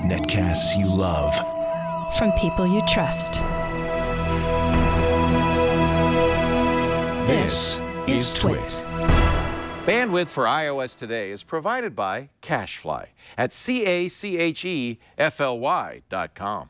Netcasts you love. From people you trust. This is Twit. Bandwidth for iOS today is provided by CacheFly at CACHEFLY.com.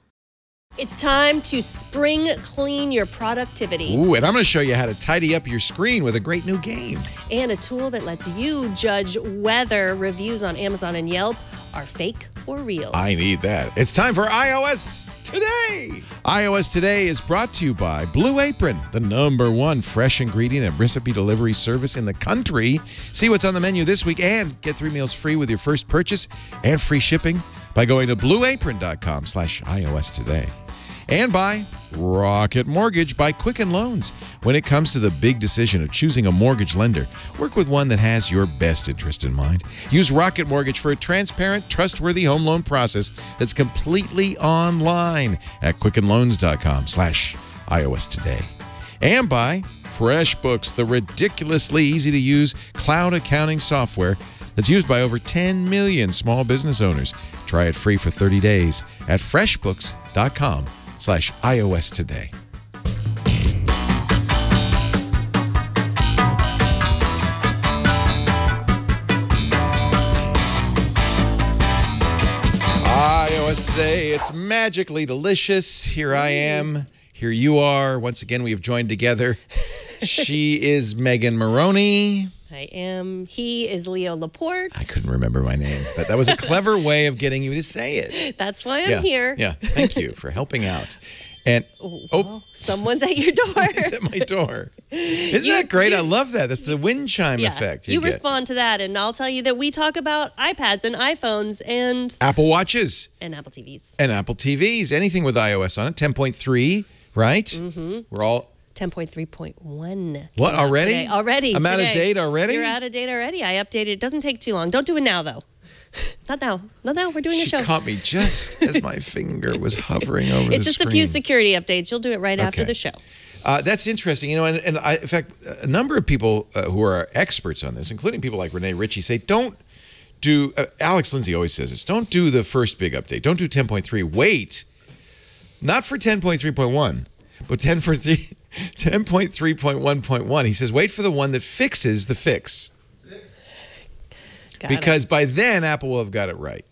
It's time to spring clean your productivity. Ooh, and I'm going to show you how to tidy up your screen with a great new game. And a tool that lets you judge whether reviews on Amazon and Yelp are fake or real. I need that. It's time for iOS Today. iOS Today is brought to you by Blue Apron, the #1 fresh ingredient and recipe delivery service in the country. See what's on the menu this week and get 3 meals free with your first purchase and free shipping by going to blueapron.com/iOS Today. And by Rocket Mortgage by Quicken Loans. When it comes to the big decision of choosing a mortgage lender, work with one that has your best interest in mind. Use Rocket Mortgage for a transparent, trustworthy home loan process that's completely online at quickenloans.com/iOS Today. And by FreshBooks, the ridiculously easy-to-use cloud accounting software that's used by over 10 million small business owners. Try it free for 30 days at freshbooks.com/iOS Today. iOS Today, it's magically delicious. Here I am. Here you are. Once again, we have joined together. She is Megan Maroney. I am. He is Leo Laporte. I couldn't remember my name, but that was a clever way of getting you to say it. That's why I'm here. Yeah, thank you for helping out. And someone's at your door. Someone's at my door. Isn't that great? I love that. That's the wind chime effect. You respond to that, and I'll tell you that we talk about iPads and iPhones and Apple Watches. And Apple TVs. And Apple TVs. Anything with iOS on it. 10.3, right? Mm-hmm. We're all... 10.3.1. What, already? Today. Already. I'm out of date already? You're out of date already. I updated. It doesn't take too long. Don't do it now, though. Not now. Not now. We're doing a show. She caught me just as my finger was hovering over the screen. It's just a few security updates. You'll do it right after the show. That's interesting. You know, and in fact, a number of people who are experts on this, including people like Renee Ritchie, say don't do, Alex Lindsay always says this, don't do the first big update. Don't do 10.3. Wait, not for 10.3.1, but 10.3.1.1. He says, wait for the one that fixes the fix. Because by then, Apple will have got it right.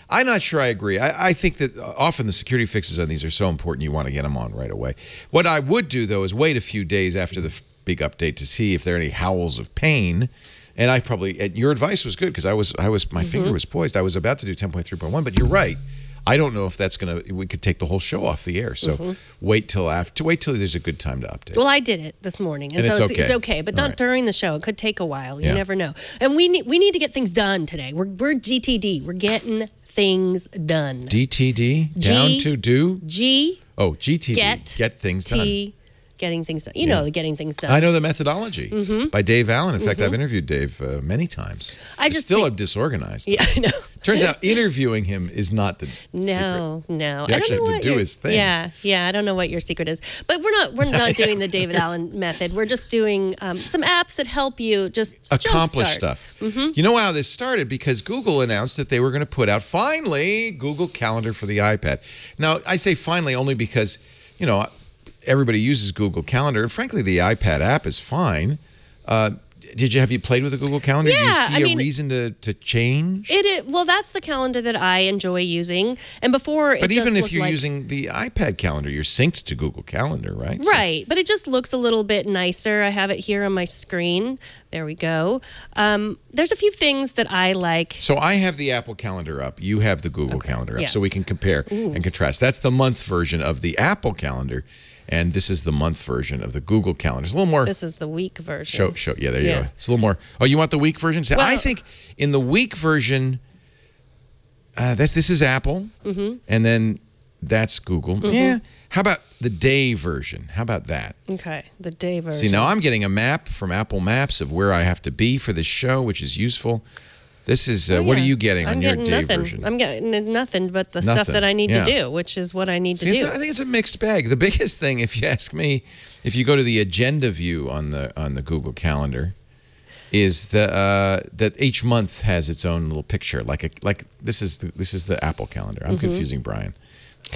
I'm not sure I agree. I think that often the security fixes on these are so important you want to get them on right away. What I would do, though, is wait a few days after the big update to see if there are any howls of pain. And I probably, your advice was good because my finger was poised. I was about to do 10.3.1, but you're right. I don't know if that's we could take the whole show off the air. So wait till there's a good time to update. Well, I did it this morning. And so it's okay, but not during the show. It could take a while. You never know. And we need to get things done today. We're GTD. We're getting things done. DTD? Down to do? G. Oh, GTD. Get things done. Getting things done. You know the getting things done. I know the methodology by Dave Allen. In fact, I've interviewed Dave many times. He's still disorganized. Yeah, I know. Turns out interviewing him is not the secret. No. You actually have to do his thing. Yeah. I don't know what your secret is, but we're not doing the David Allen method. We're just doing some apps that help you just accomplish stuff. You know how this started? Because Google announced that they were going to put out finally Google Calendar for the iPad. Now I say finally only because everybody uses Google Calendar, and frankly, the iPad app is fine. Have you played with the Google Calendar? Yeah, Do you see a reason to change? Well, that's the calendar that I enjoy using. And before, but even if you're using the iPad calendar, you're synced to Google Calendar, right? Right, but it just looks a little bit nicer. I have it here on my screen. There we go. There's a few things that I like. So I have the Apple Calendar up. You have the Google Calendar up, so we can compare and contrast. That's the month version of the Apple Calendar. And this is the month version of the Google Calendar. It's a little more. This is the week version. Yeah, there you go. It's a little more. Oh, you want the week version? So I think in the week version, this is Apple, and then that's Google. Yeah. How about the day version? How about that? Okay, the day version. See, now I'm getting a map from Apple Maps of where I have to be for this show, which is useful. This is, what are you getting on your day version? I'm getting nothing but the stuff that I need to do, which is what I need to do. I think it's a mixed bag. The biggest thing, if you ask me, if you go to the agenda view on the Google Calendar, is that each month has its own little picture. Like this is the Apple calendar. I'm confusing Brian.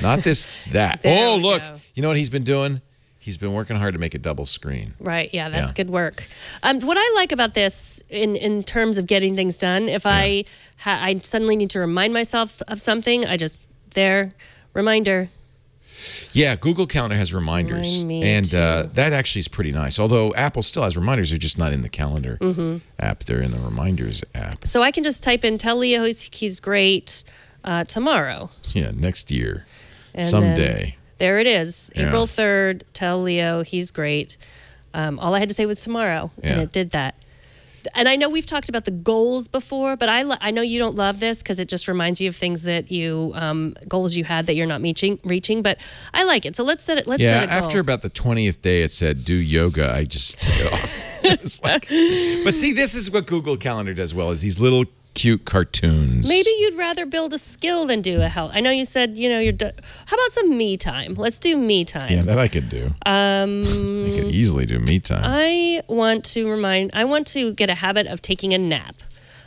Not this, that. Oh, look. Go. You know what he's been doing? He's been working hard to make a double screen. Right. Yeah, that's good work. What I like about this in terms of getting things done, if I suddenly need to remind myself of something, I just, reminder. Yeah, Google Calendar has reminders. And that actually is pretty nice. Although Apple still has reminders, they're just not in the Calendar app. They're in the Reminders app. So I can just type in, tell Leo he's great tomorrow. Yeah, next year. And someday. There it is. April 3rd, tell Leo he's great. All I had to say was tomorrow, and it did that. And I know we've talked about the goals before, but I know you don't love this because it just reminds you of things that you goals you had that you're not reaching. But I like it. So let's set it. Let's set a goal. After about the 20th day, it said do yoga. I just took it off. It's like, but see, this is what Google Calendar does well: is these little cute cartoons. Maybe you'd rather build a skill than do a health. I know you said, you're how about some me time? Let's do me time. Yeah, that I could do. I could easily do me time. I want to get a habit of taking a nap.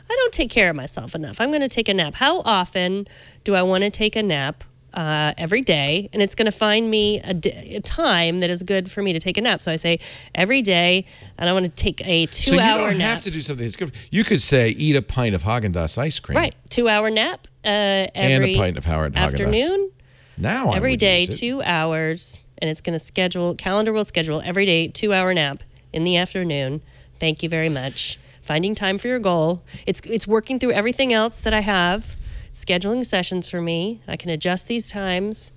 I don't take care of myself enough. I'm going to take a nap. How often do I want to take a nap? Every day, and it's going to find me a time that is good for me to take a nap. So I say every day, and I want to take a 2-hour nap. So you don't have to do something that's good. You could say eat a pint of Haagen-Dazs ice cream. Right, 2-hour nap and a pint of Haagen-Dazs afternoon. Now every day, 2 hours, and it's going to calendar will schedule every day 2-hour nap in the afternoon. Thank you very much. Finding time for your goal. It's working through everything else that I have. Scheduling sessions for me. I can adjust these times.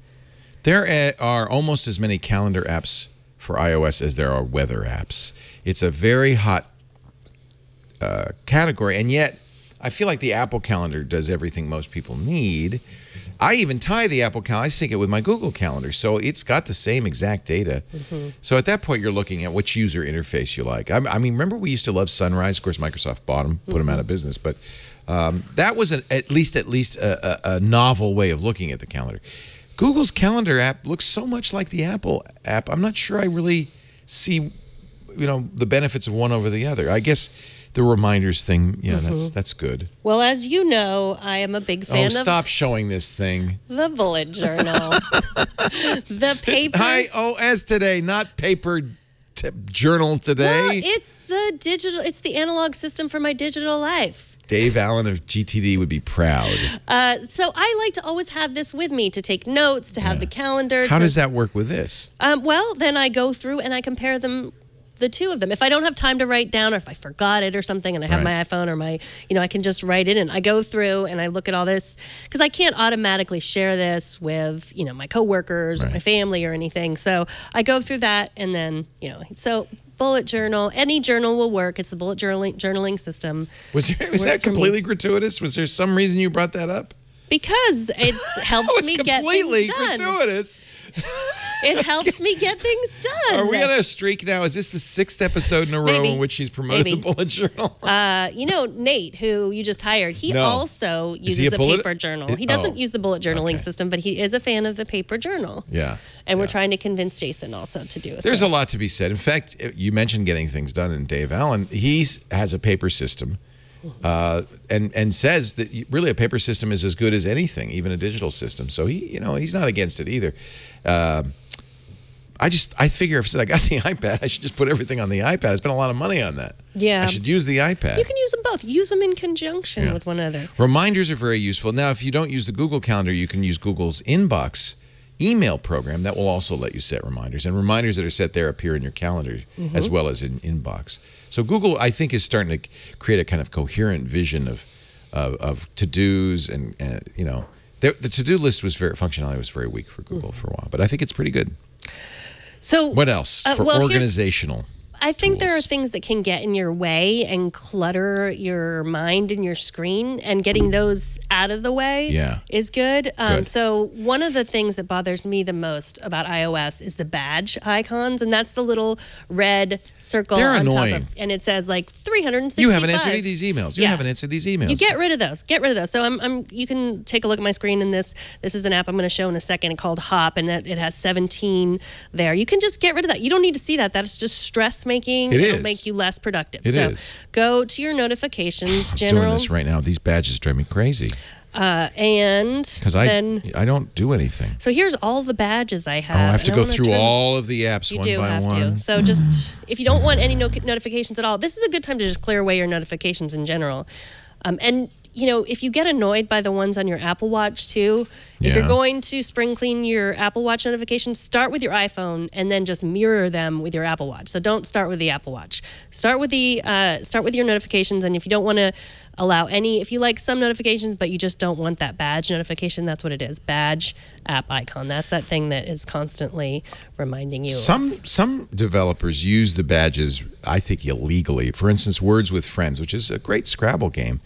There are almost as many calendar apps for iOS as there are weather apps. It's a very hot category, and yet I feel like the Apple Calendar does everything most people need. I even tie the Apple Calendar, I sync it with my Google Calendar, so it's got the same exact data. So at that point, you're looking at which user interface you like. I mean, remember we used to love Sunrise? Of course, Microsoft bought them, put them out of business, but that was at least a novel way of looking at the calendar. Google's calendar app looks so much like the Apple app. I'm not sure I really see, the benefits of one over the other. I guess the reminders thing, that's good. Well, as you know, I am a big fan of... stop showing this thing. The bullet journal. The paper... It's iOS today, not paper journal today. Well, it's the digital, it's the analog system for my digital life. Dave Allen of GTD would be proud. So I like to always have this with me to take notes, to have the calendar. How does that work with this? Well, then I go through and I compare them, the two of them. If I don't have time to write down, or if I forgot it or something, and I have my iPhone or my, I can just write it in. I go through and I look at all this because I can't automatically share this with, my coworkers or my family or anything. So I go through that, and then, so. Bullet journal, any journal will work. It's the bullet journaling system. Was that completely gratuitous? Was there some reason you brought that up? Because it helps me get things done. Completely gratuitous. It helps me get things done. Are we on a streak now? Is this the 6th episode in a row in which she's promoted the bullet journal? Nate, who you just hired, he also uses a paper journal. He doesn't use the bullet journaling system, but he is a fan of the paper journal. Yeah. And we're trying to convince Jason also to do it. There's a lot to be said. In fact, you mentioned getting things done, and Dave Allen, he has a paper system. And says that really a paper system is as good as anything, even a digital system. So he's not against it either. I figure if I got the iPad, I should just put everything on the iPad. I spent a lot of money on that. Yeah. I should use the iPad. You can use them both. Use them in conjunction with one another. Reminders are very useful. Now, if you don't use the Google Calendar, you can use Google's Inbox email program that will also let you set reminders. And reminders that are set there appear in your calendar as well as in Inbox. So Google, I think, is starting to create a kind of coherent vision of to-dos and the to-do list functionality was very weak for Google for a while, but I think it's pretty good. So what else for organizational? I think there are things that can get in your way and clutter your mind and your screen, and getting those out of the way is good. So one of the things that bothers me the most about iOS is the badge icons, and that's the little red circle on top of, and it says like 365. You haven't answered these emails. You haven't answered these emails. You get rid of those. Get rid of those. So you can take a look at my screen, and this is an app I'm going to show in a second called Hop, and it has 17 there. You can just get rid of that. You don't need to see that. That's just stress making. It It'll is. make you less productive. It so is. go to your notifications, I'm general, doing this right now. These badges drive me crazy and because then. I don't do anything. So here's all the badges I have. Oh, I have to and go wanna through turn- all of the apps You one do by have one. to. So just if you don't want any notifications at all, this is a good time to just clear away your notifications in general. And you know, if you get annoyed by the ones on your Apple Watch too, if Yeah. you're going to spring clean your Apple Watch notifications, start with your iPhone and then just mirror them with your Apple Watch. So don't start with the Apple Watch. Start with your notifications, and if you don't want to allow any, if you like some notifications but you just don't want that badge notification, that's what it is. Badge app icon. That's that thing that is constantly reminding you. Some developers use the badges, I think, illegally. For instance, Words with Friends, which is a great Scrabble game.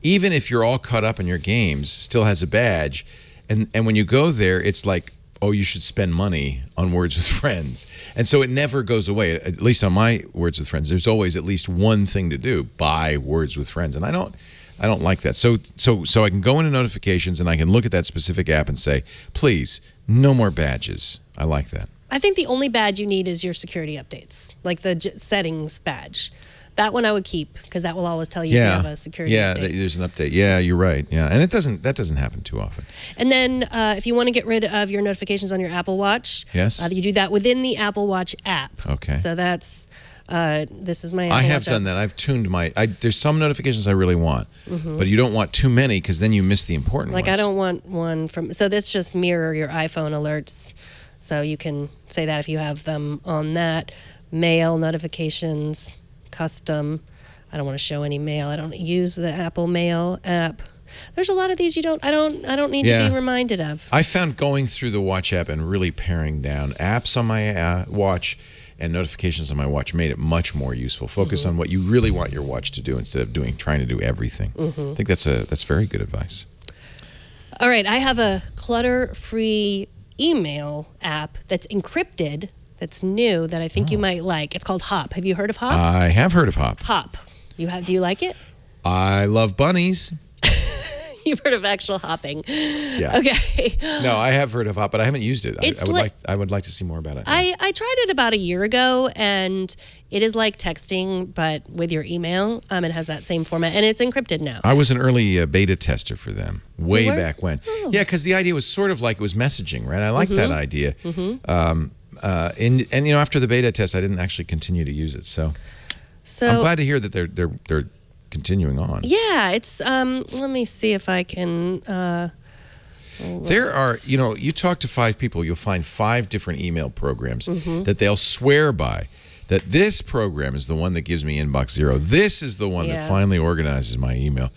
Even if you're all caught up in your games, still has a badge. And when you go there, it's like, oh, you should spend money on Words with Friends. And so it never goes away. At least on my Words with Friends, there's always at least one thing to do: buy Words with Friends. And I don't like that. So I can go into notifications and I can look at that specific app and say, please, no more badges. I like that. I think the only badge you need is your security updates, like the settings badge. That one I would keep because that will always tell you if you have a security update. There's an update. Yeah, you're right. Yeah, and that doesn't happen too often. And then if you want to get rid of your notifications on your Apple Watch, Yes. you do that within the Apple Watch app. Okay. So that's this is my Apple I have Watch done app. that. I've tuned there's some notifications I really want, but you don't want too many because then you miss the important Like ones. I don't want one from. So this just mirror your iPhone alerts. So you can say that if you have them on that. Mail notifications, custom. I don't want to show any mail. I don't use the Apple Mail app. There's a lot of these I don't need to be reminded of. I found going through the Watch app and really paring down apps on my watch and notifications on my watch made it much more useful. Focus on what you really want your watch to do instead of trying to do everything. I think that's very good advice. All right, I have a clutter-free email app that's encrypted, that's new, that I think you might like. It's called Hop. Have you heard of Hop? I have heard of Hop. Hop. Do you like it? I love bunnies. You've heard of actual hopping. Yeah. Okay. No, I have heard of Hop, but I haven't used it. It's I would like to see more about it. I tried it about a year ago, and it is like texting, but with your email. It has that same format, and it's encrypted now. I was an early beta tester for them way You were? back when. Oh. Yeah, because the idea was sort of like it was messaging, right? I like that idea. And after the beta test, I didn't actually continue to use it. So I'm glad to hear that they're continuing on. Yeah, it's let me see if I can There are, you talk to 5 people, you'll find 5 different email programs that they'll swear by. That this program is the one that gives me inbox zero. This is the one that finally organizes my email.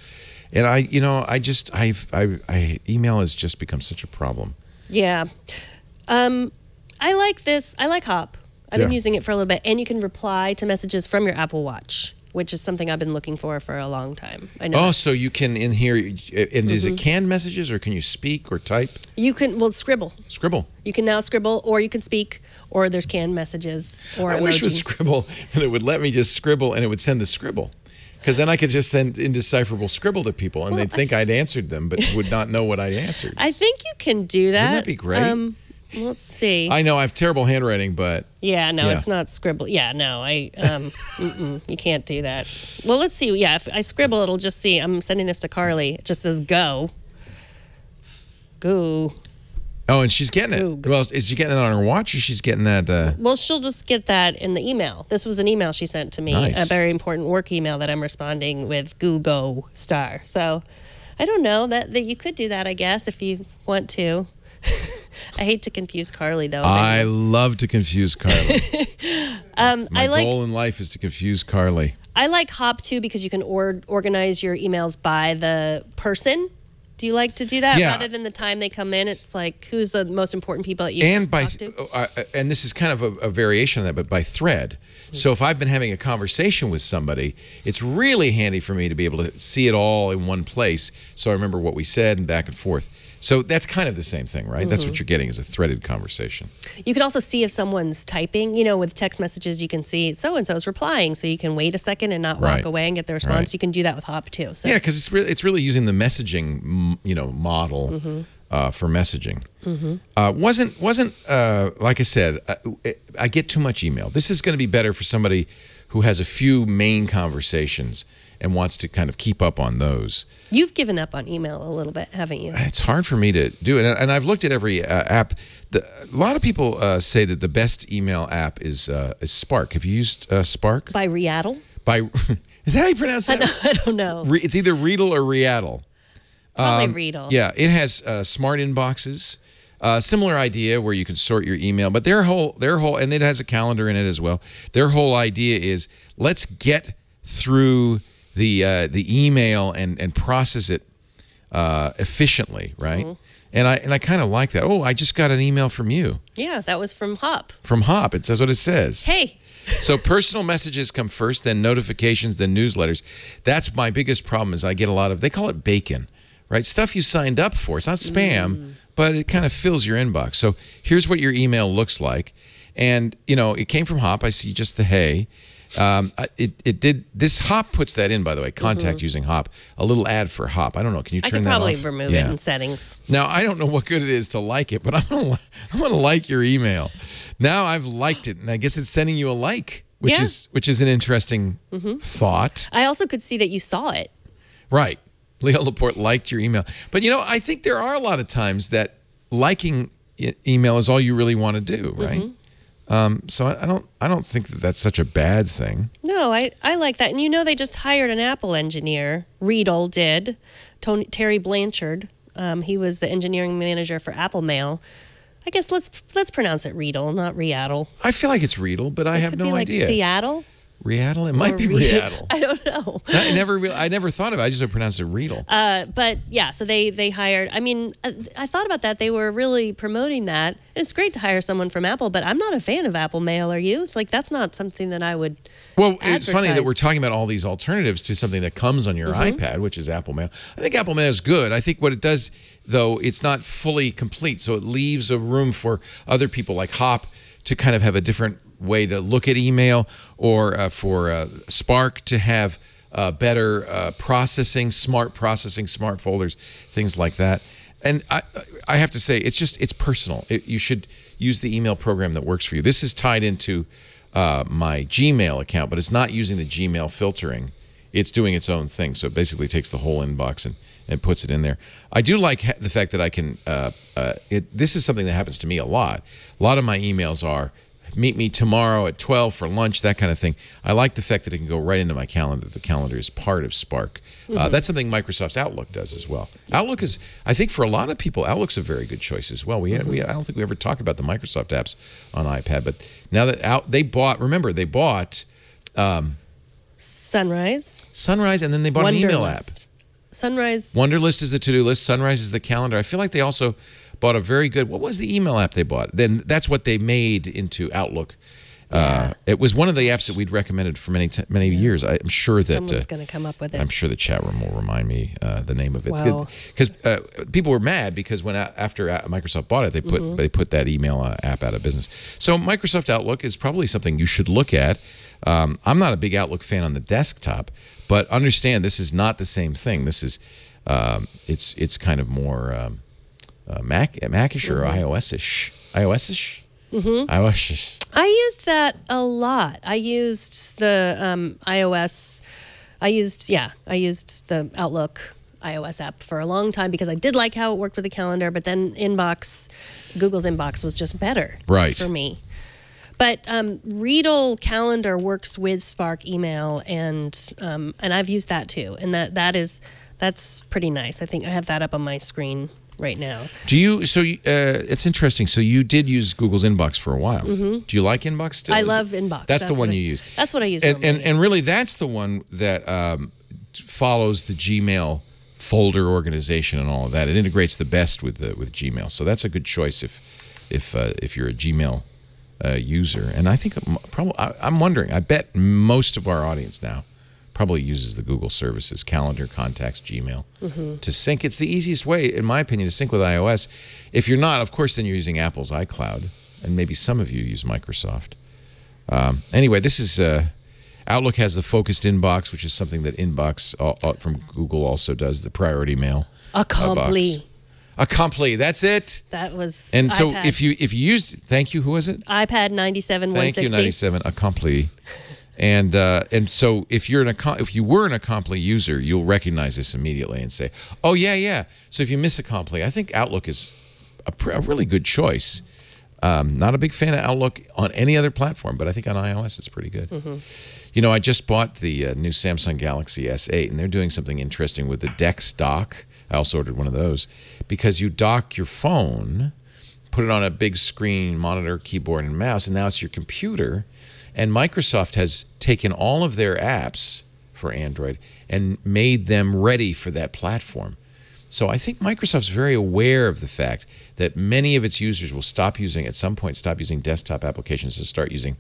And email has just become such a problem. Yeah. I like this. I like Hop. I've been Yeah. using it for a little bit, and you can reply to messages from your Apple Watch, which is something I've been looking for a long time. I know. Oh, so you can in here, and is it canned messages or can you speak or type? You can Scribble. Scribble. You can now Scribble, or you can speak, or there's canned messages, or I emoji. wish it was Scribble, and it would let me just scribble, and it would send the scribble. Because then I could just send indecipherable scribble to people, and they'd think I'd answered them, but would not know what I'd answered. I think you can do that. Wouldn't that be great? Let's see. I know I have terrible handwriting, but It's not Scribble. Yeah, no, you can't do that. Well, let's see. Yeah, if I scribble, it'll just see. I'm sending this to Carly. It just says go. Go. oh, and she's getting it. Ooh. Well, is she getting it on her watch, or she's getting that? Well, she'll just get that in the email. This was an email she sent to me, Nice. a very important work email that I'm responding with Go star. So I don't know that you could do that, I guess, if you want to. I hate to confuse Carly, though. I love to confuse Carly. My I goal in life is to confuse Carly. I like Hop, too, because you can organize your emails by the person. Do you like to do that? Yeah. Rather than the time they come in, it's like, who's the most important people that you And talk to? and this is kind of a variation of that, but by thread. So if I've been having a conversation with somebody, it's really handy for me to be able to see it all in one place, so I remember what we said and back and forth. So that's kind of the same thing, right? That's what you're getting, is a threaded conversation. You can also see if someone's typing. With text messages, you can see so-and-so's replying, so you can wait a second and not walk Right. away and get the response. Right. You can do that with Hop, too. So. Yeah, because it's really using the messaging model for messaging. Wasn't like I said, I get too much email. This is going to be better for somebody who has a few main conversations and wants to kind of keep up on those. You've given up on email a little bit, haven't you? It's hard for me to do it, and I've looked at every app. A lot of people say that the best email app is Spark. Have you used Spark? By Readdle? Is that how you pronounce that? I don't know. It's either Readdle or Readdle. Probably Readdle. Yeah, it has smart inboxes. Similar idea where you can sort your email, but their whole, and it has a calendar in it as well. Their whole idea is let's get through the email and process it efficiently, right? And I kind of like that. Oh, I just got an email from you. Yeah, that was from Hop. From Hop. It says what it says. Hey. So personal messages come first, then notifications, then newsletters. That's my biggest problem is I get a lot of, they call it bacon, right? Stuff you signed up for. It's not spam, but it kind of fills your inbox. So here's what your email looks like. And, it came from Hop. I see just the hey. This Hop puts that in, by the way, contact using Hop. A little ad for Hop. I don't know. Can you turn that off? I could probably remove it in settings. Now, I don't know what good it is to like it, but I'm going to like your email. Now I've liked it, and I guess it's sending you a like, which is an interesting thought. I also could see that you saw it. Right. Leo Laporte liked your email. But, I think there are a lot of times that liking email is all you really want to do, right? So I don't think that that's such a bad thing. No, I like that. And they just hired an Apple engineer. Readdle did. Terry Blanchard. He was the engineering manager for Apple Mail. I guess let's pronounce it Readdle, not Readdle. I feel like it's Readdle, but I have no idea. Seattle? Readdle? It might be Readdle. I don't know. I never thought of it. I just pronounced it Readdle. But yeah, so they hired. I mean, I thought about that. They were really promoting that. And it's great to hire someone from Apple, but I'm not a fan of Apple Mail. Are you? It's like that's not something that I would. Well, it's funny that we're talking about all these alternatives to something that comes on your iPad, which is Apple Mail. I think Apple Mail is good. I think what it does, though, it's not fully complete, so it leaves a room for other people like Hop to kind of have a different way to look at email, or for Spark to have better processing, smart folders, things like that. And I have to say, it's personal. You should use the email program that works for you. This is tied into my Gmail account, but it's not using the Gmail filtering. It's doing its own thing. So it basically takes the whole inbox and puts it in there. I do like the fact that I can, this is something that happens to me a lot. A lot of my emails are, meet me tomorrow at 12 for lunch, that kind of thing. I like the fact that it can go right into my calendar. The calendar is part of Spark. That's something Microsoft's Outlook does as well. Outlook is, I think for a lot of people, Outlook's a very good choice as well. I don't think we ever talk about the Microsoft apps on iPad, but now that they bought Sunrise, and then they bought an email app. Sunrise. Wunderlist is the to-do list. Sunrise is the calendar. I feel like they also bought a very good, what was the email app they bought? Then that's what they made into Outlook. It was one of the apps that we'd recommended for many years. I'm sure that someone's going to come up with it. I'm sure the chat room will remind me the name of it. Wow. Because people were mad because after Microsoft bought it, they put that email app out of business. So Microsoft Outlook is probably something you should look at. I'm not a big Outlook fan on the desktop, but understand this is not the same thing. This is it's kind of more Mac-ish or iOS-ish. iOS-ish? iOS-ish. I used that a lot. I used the iOS. I used the Outlook iOS app for a long time because I did like how it worked with the calendar, but then Google's Inbox was just better for me. But Readdle Calendar works with Spark Email, and I've used that too, and that's pretty nice. I think I have that up on my screen right now. Do you? So it's interesting. So you did use Google's Inbox for a while. Do you like Inbox still? I love Inbox. That's the one you use. That's what I use. And really, that's the one that follows the Gmail folder organization and all of that. It integrates the best with Gmail. So that's a good choice if you're a Gmail user. And I think I'm wondering. I bet most of our audience now probably uses the Google services, Calendar, Contacts, Gmail, to sync. It's the easiest way, in my opinion, to sync with iOS. If you're not, of course, then you're using Apple's iCloud, and maybe some of you use Microsoft. Anyway, this is Outlook has the focused inbox, which is something that Inbox from Google also does, the priority mail. Accompli. Accompli, that's it. That was And so iPad. if you used, thank you, who was it? iPad 97 Thank 160. you, 97, Accompli. And so if you were an Accompli user, you'll recognize this immediately and say, oh yeah. So if you miss Accompli, I think Outlook is a really good choice. Not a big fan of Outlook on any other platform, but I think on iOS it's pretty good. You know, I just bought the new Samsung Galaxy S8, and they're doing something interesting with the Dex dock. I also ordered one of those because you dock your phone, put it on a big screen, monitor, keyboard, and mouse, and now it's your computer. And Microsoft has taken all of their apps for Android and made them ready for that platform. So I think Microsoft's very aware of the fact that many of its users will at some point stop using desktop applications and start using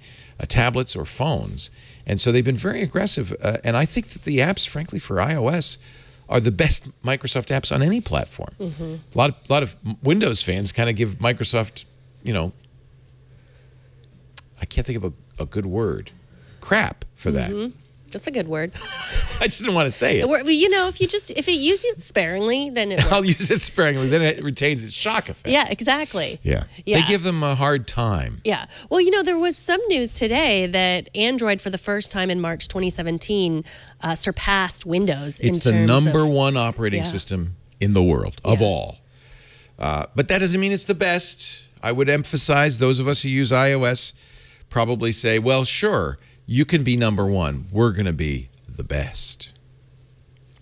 tablets or phones. And so they've been very aggressive. And I think that the apps, frankly, for iOS are the best Microsoft apps on any platform. A lot of Windows fans kind of give Microsoft, you know, I can't think of a good word, crap for that. That's a good word. I just didn't want to say it. Well, you know, if you use it sparingly, then it works. I'll use it sparingly. Then it retains its shock effect. Yeah, exactly. Yeah. They give them a hard time. Yeah. Well, you know, there was some news today that Android, for the first time in March 2017, surpassed Windows. It's the number one operating system in the world of all. But that doesn't mean it's the best. I would emphasize those of us who use iOS probably say, well, sure, you can be number one. We're going to be the best.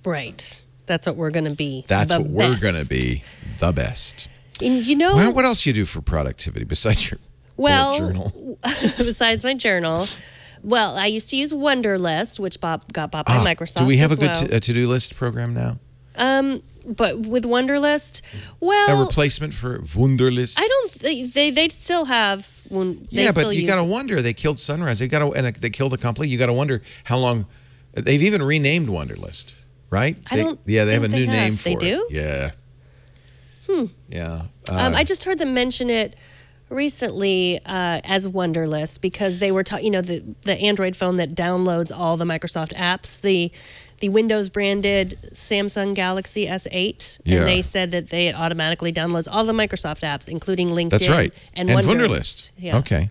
Right. That's what we're going to be. That's what we're going to be, the best. And you know, well, what else do you do for productivity besides your bullet journal? Besides my journal, well, I used to use Wunderlist, which got bought by Microsoft. Do we have as a good to-do list program now? But with Wunderlist, well, a replacement for Wunderlist. I don't. They still have. But you got to wonder. They killed Sunrise. They killed Accompli. You got to wonder how long. They've even renamed Wunderlist, right? They have a new name for it. They do? Yeah. Yeah. I just heard them mention it recently as Wunderlist because they were talking. You know, the Android phone that downloads all the Microsoft apps. The Windows branded Samsung Galaxy S8, and they said that it automatically downloads all the Microsoft apps, including LinkedIn. That's right. And Wunderlist. Yeah. Okay.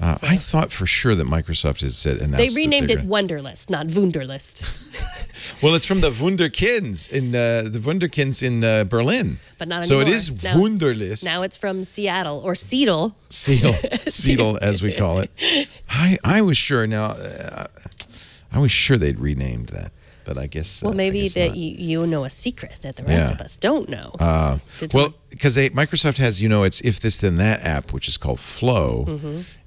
I thought for sure that Microsoft has announced they renamed it Wunderlist, not Wunderlist. Well, it's from the Wunderkinds in Berlin. But not so anymore. it is Wunderlist. Now it's from Seattle or Seattle. Seattle, as we call it. I was sure now. I was sure they'd renamed that. But I guess maybe you know a secret that the rest of us don't know. Well, because Microsoft has it's If This Then That app, which is called Flow,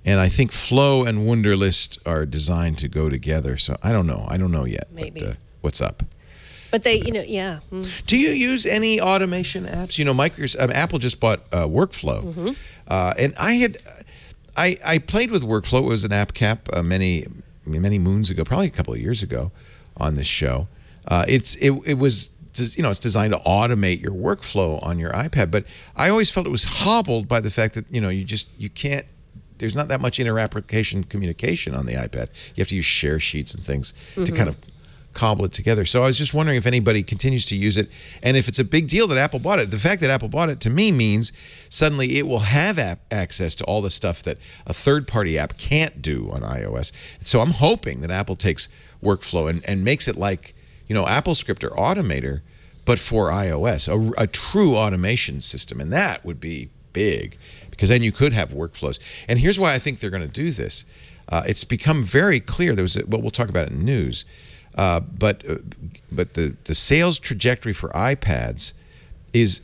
and I think Flow and Wunderlist are designed to go together. So I don't know yet. Maybe what's up? But they, Do you use any automation apps? You know, Apple just bought Workflow, and I played with Workflow. It was an app cap many moons ago, probably a couple of years ago, on this show. It was it's designed to automate your workflow on your iPad, but I always felt it was hobbled by the fact that you can't. There's not that much inter-application communication on the iPad. You have to use share sheets and things to kind of cobble it together. So I was just wondering if anybody continues to use it, and if it's a big deal that Apple bought it. The fact that Apple bought it to me means suddenly it will have access to all the stuff that a third-party app can't do on iOS. So I'm hoping that Apple takes Workflow and makes it like AppleScript or Automator, but for iOS, a true automation system, and that would be big because then you could have workflows. And here's why I think they're going to do this. It's become very clear. We'll talk about it in news. But the sales trajectory for iPads is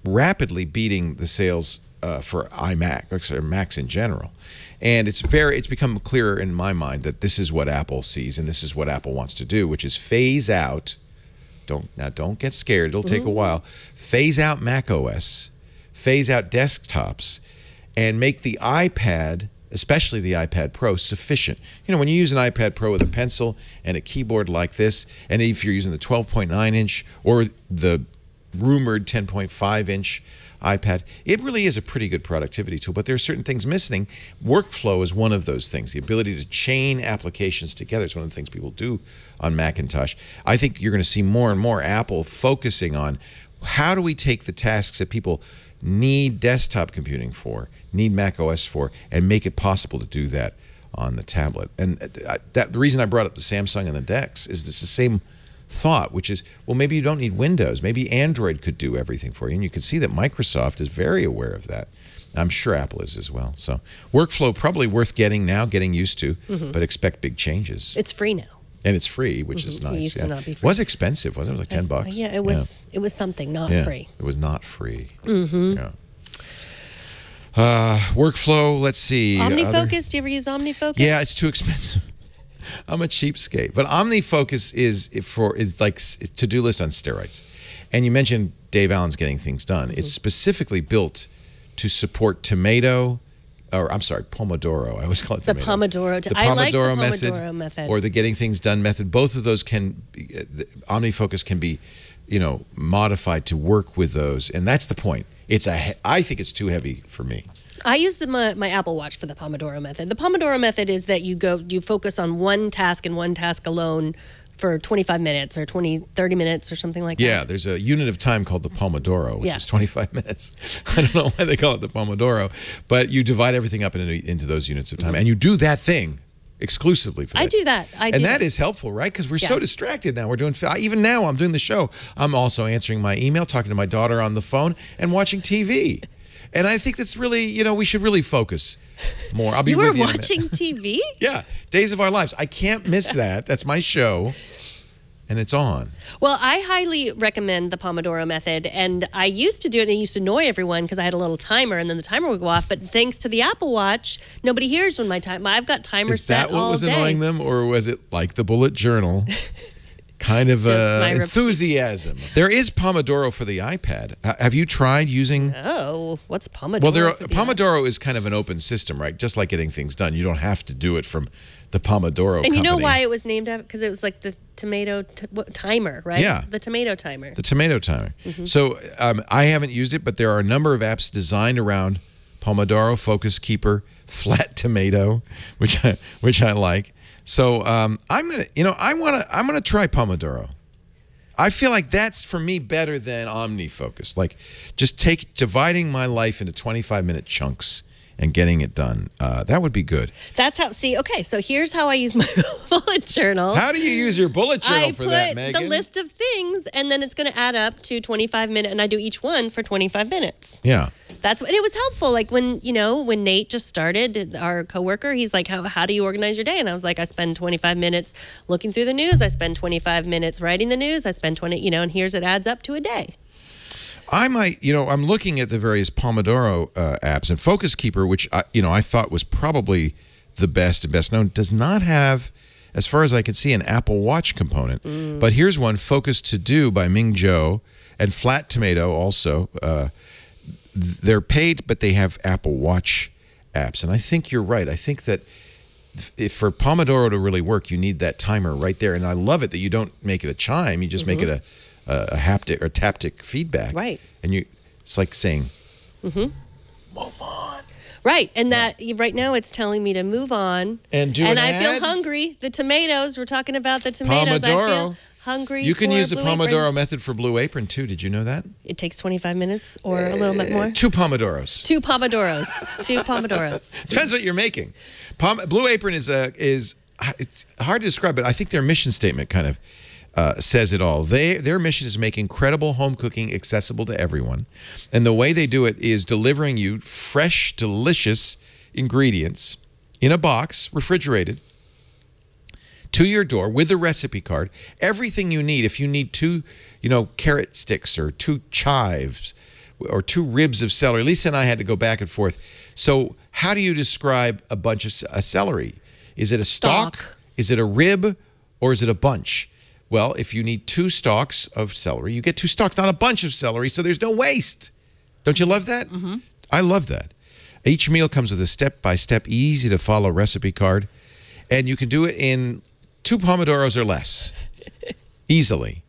rapidly beating the sales for iMac or Macs in general, and it's become clearer in my mind that this is what Apple sees and this is what Apple wants to do, which is phase out. Don't get scared. It'll take a while. Phase out macOS, phase out desktops, and make the iPad, especially the iPad Pro, sufficient. When you use an iPad Pro with a pencil and a keyboard like this, and if you're using the 12.9-inch or the rumored 10.5-inch iPad. It really is a pretty good productivity tool, but there are certain things missing. Workflow is one of those things. The ability to chain applications together is one of the things people do on Macintosh. I think you're going to see more and more Apple focusing on how do we take the tasks that people need desktop computing for, need Mac OS for, and make it possible to do that on the tablet. And the reason I brought up the Samsung and the DeX is this the same thought, which is, well, maybe you don't need Windows. Maybe Android could do everything for you. And you can see that Microsoft is very aware of that. I'm sure Apple is as well. So workflow probably worth getting used to, but expect big changes. It's free now. And it's free, which is nice. It used to not be free. It was expensive, wasn't it? It was like $10. Yeah, it was. It was something, not free. It was not free. Yeah. Workflow. Let's see. OmniFocus. Do you ever use OmniFocus? Yeah, it's too expensive. I'm a cheapskate, but OmniFocus is like to-do list on steroids. And you mentioned Dave Allen's Getting Things Done. It's specifically built to support Pomodoro. I always call it the tomato. Pomodoro. The I like the Pomodoro Pomodoro method. or the Getting Things Done method. Both of those can, OmniFocus can be, modified to work with those, and that's the point. I think it's too heavy for me. I use my Apple Watch for the Pomodoro method. The Pomodoro method is that you focus on one task and one task alone for 25 minutes or 30 minutes or something like that. Yeah, there's a unit of time called the Pomodoro, which is 25 minutes. I don't know why they call it the Pomodoro, but you divide everything up into those units of time, and you do that thing exclusively for that. I do that. And that is helpful, right? Because we're so distracted now. We're doing, even now I'm doing the show. I'm also answering my email, talking to my daughter on the phone, and watching TV. And I think that's really, we should really focus more. I'll be You were with you watching TV? Yeah, Days of Our Lives. I can't miss that. That's my show. And it's on. Well, I highly recommend the Pomodoro method, and I used to do it, and it used to annoy everyone because I had a little timer, and then the timer would go off. But thanks to the Apple Watch, nobody hears when I've got timers set all day. Is that what was annoying them, or was it like the bullet journal? Kind of enthusiasm. There is Pomodoro for the iPad. Have you tried using? Oh, what's Pomodoro? Well, Pomodoro is kind of an open system, right? Just like Getting Things Done. You don't have to do it from the Pomodoro company. And you know why it was named after? Because it was like the tomato timer, right? Yeah. The tomato timer. The tomato timer. So I haven't used it, but there are a number of apps designed around Pomodoro, Focus Keeper, Flat Tomato, which I like. So I'm gonna try Pomodoro. I feel like that's for me better than OmniFocus. Like just dividing my life into 25-minute chunks and getting it done. That would be good. That's how. See, okay. So here's how I use my bullet journal. How do you use your bullet journal for that, Megan? I put the list of things, and then it's going to add up to 25 minutes, and I do each one for 25 minutes. Yeah. And it was helpful. Like when Nate just started, our coworker, he's like, how do you organize your day? And I was like, I spend 25 minutes looking through the news. I spend 25 minutes writing the news. I spend 20, and it adds up to a day. I might, I'm looking at the various Pomodoro apps, and Focus Keeper, which I thought was probably the best and best known, does not have, as far as I can see, an Apple Watch component. But here's one, Focus To Do by Ming Zhou, and Flat Tomato also. They're paid, but they have Apple Watch apps. And I think you're right. I think that if for Pomodoro to really work, you need that timer right there. And I love it that you don't make it a chime. You just make it a haptic or taptic feedback. Right. And it's like saying, move on. Right. And that right now it's telling me to move on. And do And an I feel ad? hungry. The tomatoes, we're talking about the tomatoes. Pomodoro. I feel hungry. You can for use the Blue Pomodoro Apron. method for Blue Apron too. Did you know that? It takes 25 minutes or a little bit more. 2 Pomodoros. 2 Pomodoros. 2 Pomodoros. Depends what you're making. Blue Apron is it's hard to describe, but I think their mission statement kind of says it all. Their mission is to make incredible home cooking accessible to everyone, and the way they do it is delivering you fresh, delicious ingredients in a box, refrigerated, to your door with a recipe card. Everything you need. If you need 2, carrot sticks or 2 chives or 2 ribs of celery. Lisa and I had to go back and forth. So how do you describe a bunch of celery? Is it a stalk? Is it a rib? Or is it a bunch? Well, if you need 2 stalks of celery, you get 2 stalks, not a bunch of celery, so there's no waste. Don't you love that? I love that. Each meal comes with a step-by-step, easy-to-follow recipe card, and you can do it in 2 Pomodoros or less, easily.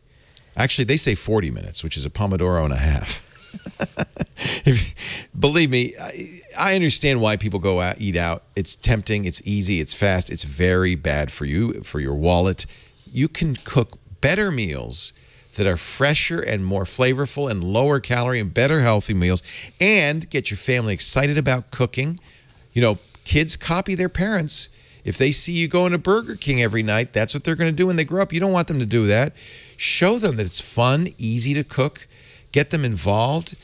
Actually, they say 40 minutes, which is a Pomodoro and a half. Believe me, I understand why people go out, eat out. It's tempting, it's easy, it's fast, it's very bad for you, for your wallet. You can cook better meals that are fresher and more flavorful and lower calorie and better healthy meals, and get your family excited about cooking. You know, kids copy their parents. If they see you going to Burger King every night, that's what they're going to do when they grow up. You don't want them to do that. Show them that it's fun, easy to cook. Get them involved.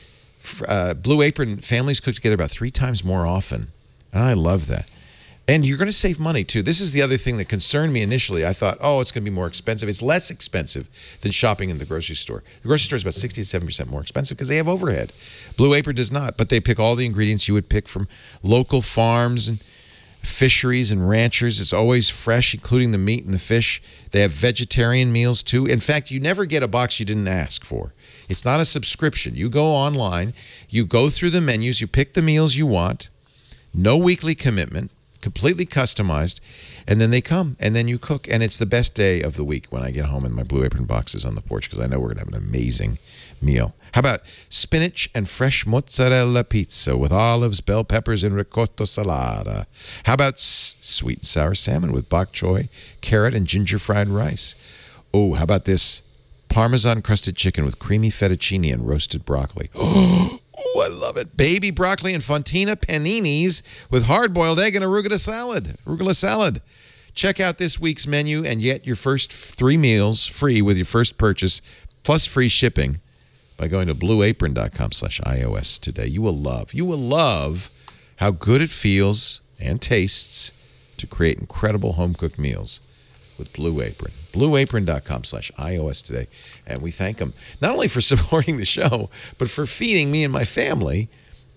Blue Apron families cook together about 3 times more often, and I love that. And you're going to save money, too. This is the other thing that concerned me initially. I thought, oh, it's going to be more expensive. It's less expensive than shopping in the grocery store. The grocery store is about 60 to 70% more expensive because they have overhead. Blue Apron does not, but they pick all the ingredients you would pick from local farms and fisheries and ranchers. It's always fresh, including the meat and the fish. They have vegetarian meals, too. In fact, you never get a box you didn't ask for. It's not a subscription. You go online, you go through the menus, you pick the meals you want, no weekly commitment, completely customized, and then they come, and then you cook, and it's the best day of the week when I get home and my Blue Apron box is on the porch because I know we're going to have an amazing meal. How about spinach and fresh mozzarella pizza with olives, bell peppers, and ricotta salata? How about sweet and sour salmon with bok choy, carrot, and ginger fried rice? Oh, how about this? Parmesan crusted chicken with creamy fettuccine and roasted broccoli. Oh, I love it. Baby broccoli and fontina paninis with hard-boiled egg and arugula salad. Check out this week's menu and get your first 3 meals free with your first purchase, plus free shipping by going to blueapron.com/iOS today. You will love how good it feels and tastes to create incredible home-cooked meals with Blue Apron. blueapron.com/iOS today. And we thank them not only for supporting the show, but for feeding me and my family.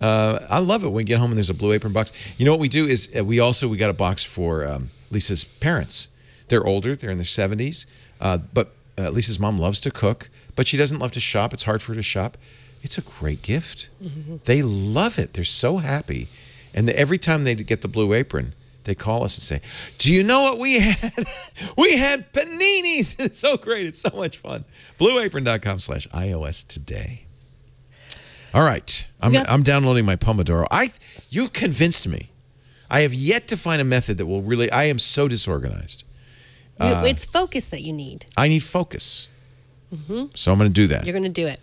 I love it when we get home and there's a Blue Apron box. You know what we do is we got a box for Lisa's parents. They're older. They're in their 70s. But Lisa's mom loves to cook, but she doesn't love to shop. It's hard for her to shop. It's a great gift. Mm-hmm. They love it. They're so happy. And every time they get the Blue Apron, they call us and say, do you know what we had? We had paninis. It's so great. It's so much fun. blueapron.com/iOS today. All right. I'm downloading my Pomodoro. You convinced me. I have yet to find a method that will really, I am so disorganized. It's focus that you need. I need focus. Mm-hmm. So I'm going to do that. You're going to do it.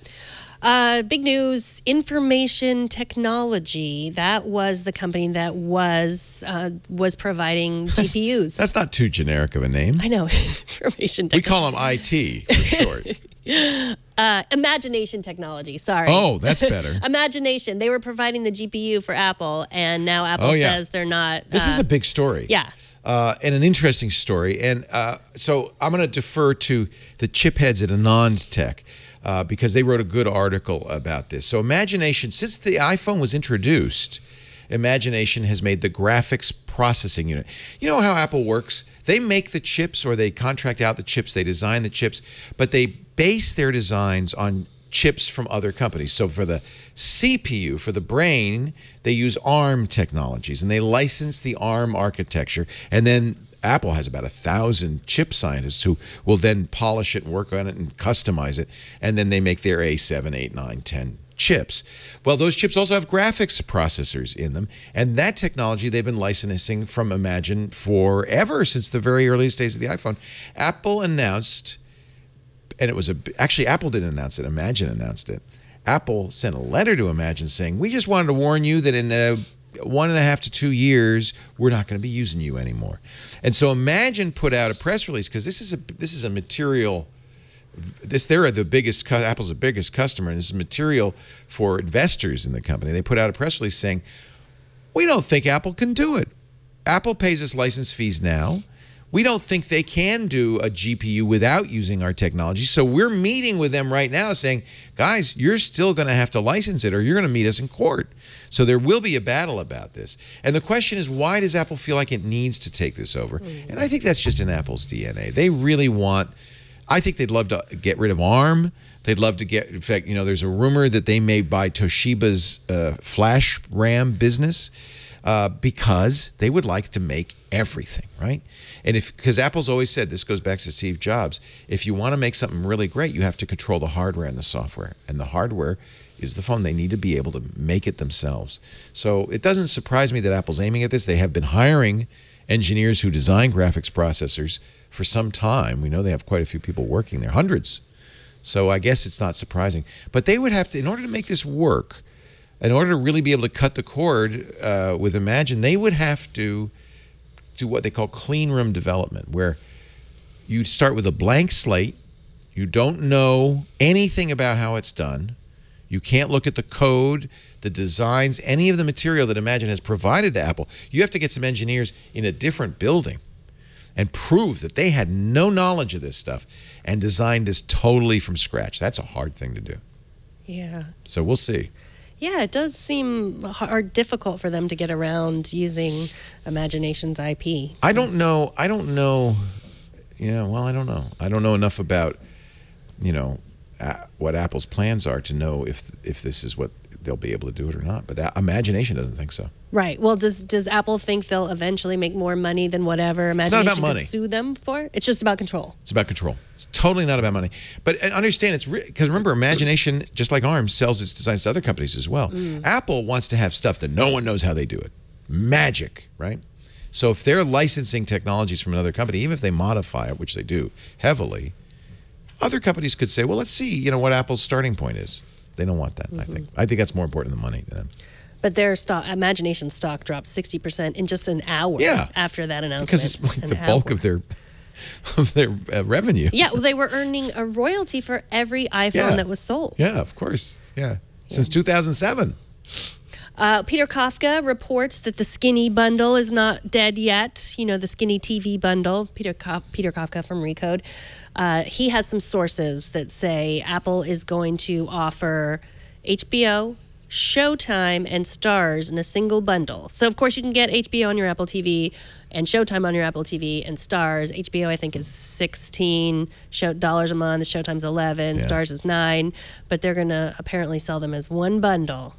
Big news, information technology. That was the company that was providing GPUs. That's not too generic of a name. I know. Information technology. We call them IT for short. Imagination technology. Sorry. Oh, that's better. Imagination. They were providing the GPU for Apple, and now Apple says they're not. This is a big story. Yeah. And an interesting story. And so I'm going to defer to the chip heads at Anand Tech because they wrote a good article about this. So Imagination, since the iPhone was introduced, Imagination has made the graphics processing unit. You know how Apple works? They make the chips or they contract out the chips, they design the chips, but they base their designs on chips from other companies. So for the CPU, for the brain, they use ARM technologies and they license the ARM architecture. And then Apple has about 1,000 chip scientists who will then polish it and work on it and customize it. And then they make their A7, 8, 9, 10 chips. Well, those chips also have graphics processors in them. And that technology they've been licensing from Imagine forever, since the very earliest days of the iPhone. Apple announced, and it was actually Apple didn't announce it, Imagine announced it. Apple sent a letter to Imagine saying, we just wanted to warn you that in 1.5 to 2 years, we're not going to be using you anymore. And so Imagine put out a press release because this is a material. They're the biggest. Apple's the biggest customer, and this is material for investors in the company. They put out a press release saying, we don't think Apple can do it. Apple pays us license fees now. We don't think they can do a GPU without using our technology. So we're meeting with them right now saying, guys, you're still going to have to license it or you're going to meet us in court. So there will be a battle about this. And the question is, why does Apple feel like it needs to take this over? And I think that's just in Apple's DNA. They really want, I think they'd love to get rid of ARM. They'd love to get, in fact, you know, there's a rumor that they may buy Toshiba's flash RAM business. because they would like to make everything, right? And because Apple's always said, this goes back to Steve Jobs, if you want to make something really great, you have to control the hardware and the software. And the hardware is the phone. They need to be able to make it themselves. So it doesn't surprise me that Apple's aiming at this. They have been hiring engineers who design graphics processors for some time. We know they have quite a few people working there, hundreds. So I guess it's not surprising. But they would have to, in order to make this work, in order to really be able to cut the cord with Imagine, they would have to do what they call clean room development, where you start with a blank slate. You don't know anything about how it's done. You can't look at the code, the designs, any of the material that Imagine has provided to Apple. You have to get some engineers in a different building and prove that they had no knowledge of this stuff and designed this totally from scratch. That's a hard thing to do. Yeah. So we'll see. Yeah, it does seem hard, difficult for them to get around using Imagination's IP. I don't know. Yeah, well, I don't know. I don't know enough about, what Apple's plans are to know if this is what they'll be able to do it or not. But Imagination doesn't think so. Right. Well, does Apple think they'll eventually make more money than whatever Imagination could sue them for? It's just about control. It's about control. It's totally not about money. But understand, it's because remember, Imagination, just like ARM, sells its designs to other companies as well. Apple wants to have stuff that no one knows how they do it. Magic, right? So if they're licensing technologies from another company, even if they modify it, which they do heavily, other companies could say, well, let's see, what Apple's starting point is. They don't want that, I think. I think that's more important than money to them. But their Imagination stock dropped 60% in just an hour after that announcement. Because it's like the bulk of their revenue. Yeah, well, they were earning a royalty for every iPhone that was sold. Yeah, of course. Yeah. Since 2007. Peter Kafka reports that the skinny bundle is not dead yet. The skinny TV bundle. Peter Kafka from Recode. He has some sources that say Apple is going to offer HBO, Showtime, and Stars in a single bundle. So, of course, you can get HBO on your Apple TV and Showtime on your Apple TV and Stars. HBO, I think, is $16 a month. Showtime's $11. Stars is $9. But they're going to apparently sell them as one bundle.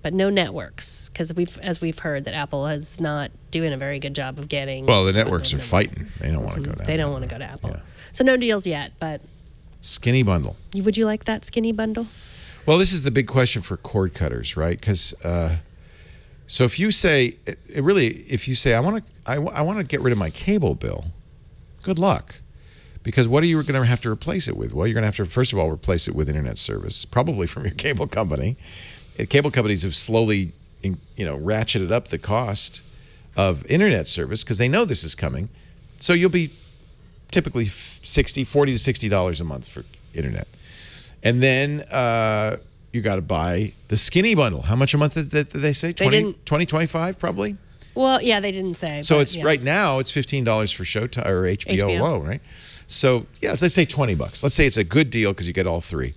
But no networks, because as we've heard that Apple is not doing a very good job of getting. Well, the networks are fighting. They don't want to go to Apple. They don't want to go to Apple. Yeah. So no deals yet, but. Skinny bundle. Would you like that skinny bundle? Well, this is the big question for cord cutters, right? Because so if you say I want to get rid of my cable bill, good luck. Because what are you going to have to replace it with? Well, you're going to have to, first of all, replace it with internet service, probably from your cable company. Cable companies have slowly, ratcheted up the cost of internet service because they know this is coming. So you'll be typically $40 to $60 a month for internet. And then you got to buy the skinny bundle. How much a month did they say? 20, 25 probably? Well, yeah, they didn't say. So it's right now it's $15 for Showtime or HBO alone, right? So yeah, let's say $20. Let's say it's a good deal because you get all three.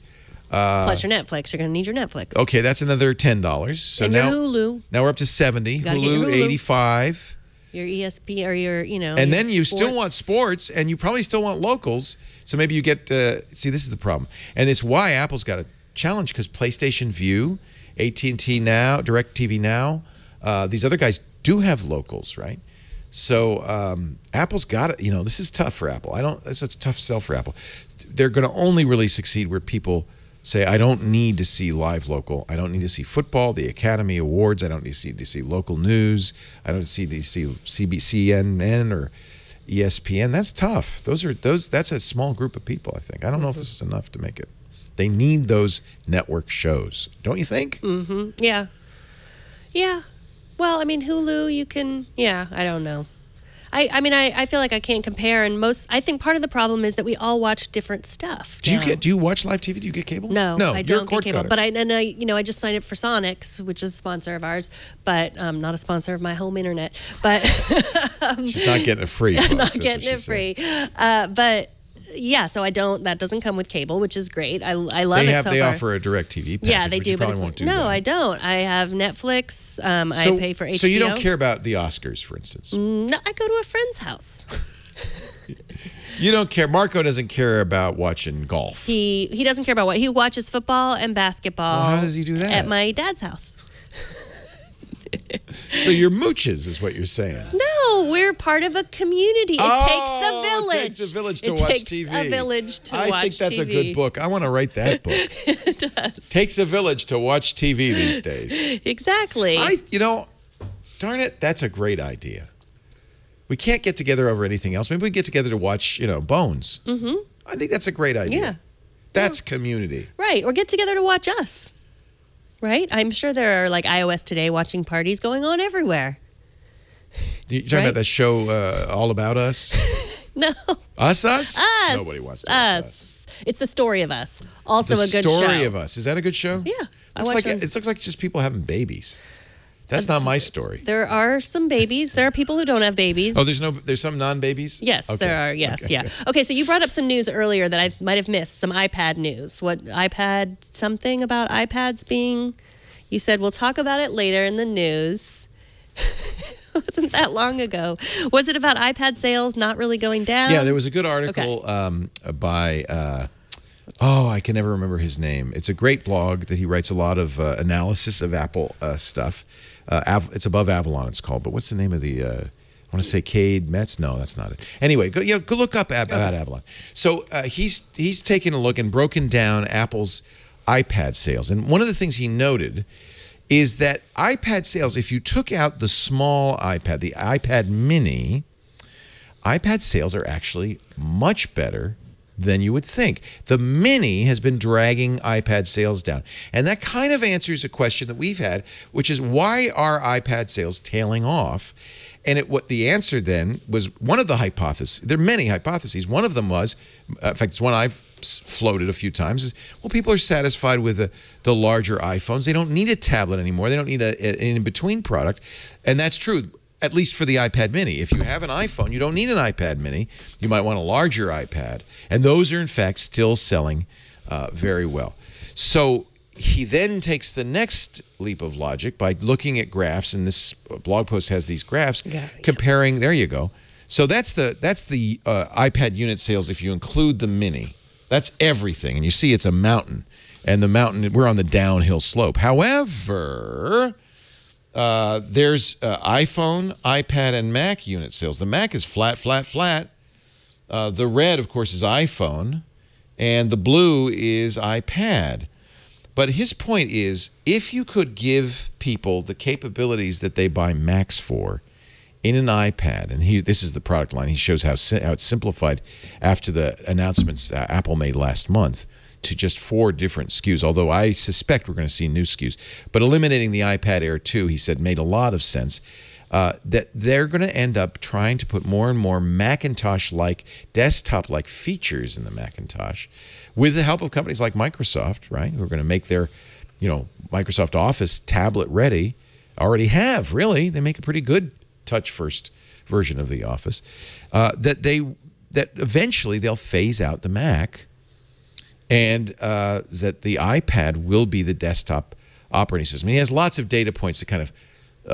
Plus your Netflix. You're going to need your Netflix. Okay, that's another $10. So and now, your Hulu. Now we're up to $70. Hulu, $85. Your ESP or your, And then you still want sports, and you probably still want locals. So maybe you get, see, this is the problem. And it's why Apple's got a challenge, because PlayStation Vue, AT&T Now, DirecTV Now, these other guys do have locals, right? So Apple's got it. This is tough for Apple. This is a tough sell for Apple. They're going to only really succeed where people say, I don't need to see live local. I don't need to see football, the Academy Awards. I don't need to see local news. I don't need to see CBCNN or ESPN. That's tough. That's a small group of people, I think. I don't know if this is enough to make it. They need those network shows. Don't you think? Mm-hmm. Yeah. Yeah. Well, I mean, Hulu, you can, I don't know. I feel like I can't compare, and I think part of the problem is that we all watch different stuff. Do you watch live TV? Do you get cable? No, I don't get cable. But I just signed up for Sonics, which is a sponsor of ours, but not a sponsor of my home internet. But she's not getting it free. Folks, not getting it free. But yeah, so that doesn't come with cable, which is great. I love it so far. They offer a DirecTV package. Yeah, they do, but won't do no, that. I don't. I have Netflix. I pay for HBO. So you don't care about the Oscars, for instance? No, I go to a friend's house. You don't care. Marco doesn't care about watching golf. He doesn't care about what he watches football and basketball. Well, how does he do that? At my dad's house. So you're mooches is what you're saying. No, we're part of a community. It takes a village. It takes a village to watch TV. It takes a village to watch TV. I think that's a good book. I want to write that book. It does. Takes a village to watch TV these days. Exactly. Darn it, that's a great idea. We can't get together over anything else. Maybe we get together to watch, Bones. Mm-hmm. I think that's a great idea. Yeah. That's community. Right. Or get together to watch us. Right? I'm sure there are like iOS Today watching parties going on everywhere. You talking about that show All About Us? No. Us? Us. Nobody wants to watch us. It's The Story of Us. Also a good show. The Story of Us. Is that a good show? Yeah. It looks like just people having babies. That's not my story. There are some babies. There are people who don't have babies. Oh, there's some non-babies? Yes, Okay. there are. Yes, Okay, yeah. good. Okay, so you brought up some news earlier that I might have missed, some iPad news. What iPad, something about iPads being, you said we'll talk about it later in the news. It wasn't that long ago. Was it about iPad sales not really going down? Yeah, there was a good article by, I can never remember his name. It's a great blog that he writes a lot of analysis of Apple stuff. It's Above Avalon, it's called. But what's the name of the? I want to say Cade Metz. No, that's not it. Anyway, go look up About Avalon. So he's taken a look and broken down Apple's iPad sales, and one of the things he noted is that iPad sales, if you took out the small iPad, the iPad Mini, iPad sales are actually much better than you would think. The Mini has been dragging iPad sales down. And that kind of answers a question that we've had, which is why are iPad sales tailing off? And what the answer then was one of the hypotheses. There are many hypotheses. One of them was, in fact, it's one I've floated a few times, is, well, people are satisfied with the larger iPhones. They don't need a tablet anymore. They don't need an in-between product. And that's true, at least for the iPad Mini. If you have an iPhone, you don't need an iPad Mini. You might want a larger iPad. And those are, in fact, still selling very well. So he then takes the next leap of logic by looking at graphs, and this blog post has these graphs comparing. There you go. So that's the iPad unit sales if you include the Mini. That's everything, and you see it's a mountain, and the mountain, we're on the downhill slope. However, there's iPhone, iPad, and Mac unit sales. The Mac is flat, flat, flat. The red, of course, is iPhone, and the blue is iPad. But his point is, if you could give people the capabilities that they buy Macs for in an iPad, and this is the product line, he shows how it's simplified after the announcements Apple made last month to just 4 different SKUs, although I suspect we're going to see new SKUs. But eliminating the iPad Air 2, he said, made a lot of sense. That they're going to end up trying to put more and more Macintosh-like, desktop-like features in the Macintosh with the help of companies like Microsoft, right, who are going to make their, Microsoft Office tablet ready. Already have, really. They make a pretty good touch-first version of the Office. That eventually they'll phase out the Mac, and that the iPad will be the desktop operating system. He has lots of data points to kind of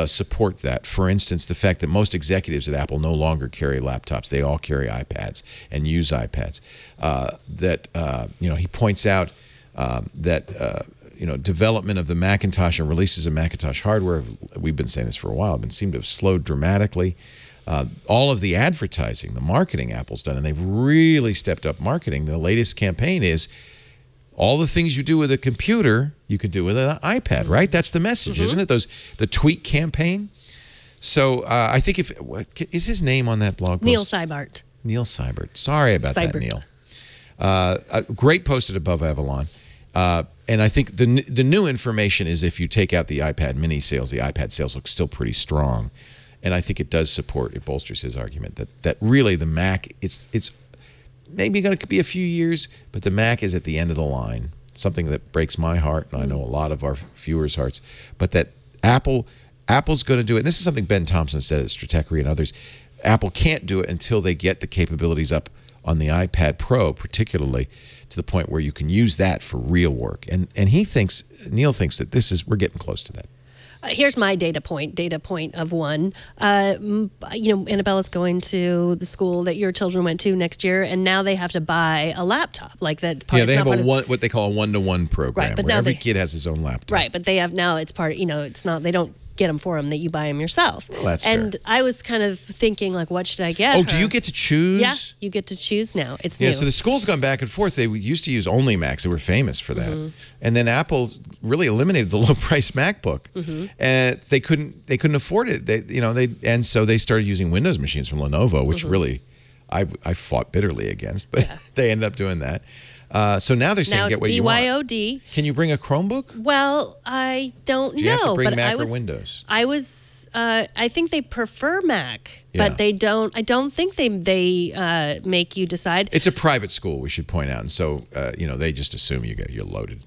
support that. For instance, the fact that most executives at Apple no longer carry laptops. They all carry iPads and use iPads. He points out that development of the Macintosh and releases of Macintosh hardware, we've been saying this for a while, but seem to have slowed dramatically. All of the advertising, the marketing Apple's done, and they've really stepped up marketing. The latest campaign is all the things you do with a computer, you could do with an iPad, right? That's the message, isn't it? The tweet campaign. So I think is his name on that blog post? Neil Seibert. Neil Seibert. Sorry about that, Neil. A great post at Above Avalon. And I think the new information is if you take out the iPad Mini sales, the iPad sales look still pretty strong. And I think it does support, it bolsters his argument that really the Mac, it's maybe going to be a few years, but the Mac is at the end of the line. Something that breaks my heart, and I know a lot of our viewers' hearts, but that Apple's going to do it. And this is something Ben Thompson said at Stratechery and others. Apple can't do it until they get the capabilities up on the iPad Pro, particularly to the point where you can use that for real work. And Neil thinks that we're getting close to that. Here's my data point of one. Annabella's going to the school that your children went to next year, and now they have to buy a laptop. Like that. They have what they call a one-to-one program, right, but where now every kid has his own laptop. Right, but they have now. It's part. It's not. They don't get them for them, that you buy them yourself. Well, that's and fair. I was kind of thinking, like, what should I get Oh, her? do you get to choose? Yeah, you get to choose now. It's new. Yeah, so the school's gone back and forth. They used to use only Macs. They were famous for that. And then Apple really eliminated the low-price MacBook. And they couldn't afford it. And so they started using Windows machines from Lenovo, which really I fought bitterly against, but they ended up doing that. So now they're saying now get what you want. BYOD. Can you bring a Chromebook? Well, I don't know. Do you have to bring but Mac I was, or Windows? I think they prefer Mac, Yeah. but they don't. I don't think they make you decide. It's a private school, we should point out, and so they just assume you're loaded.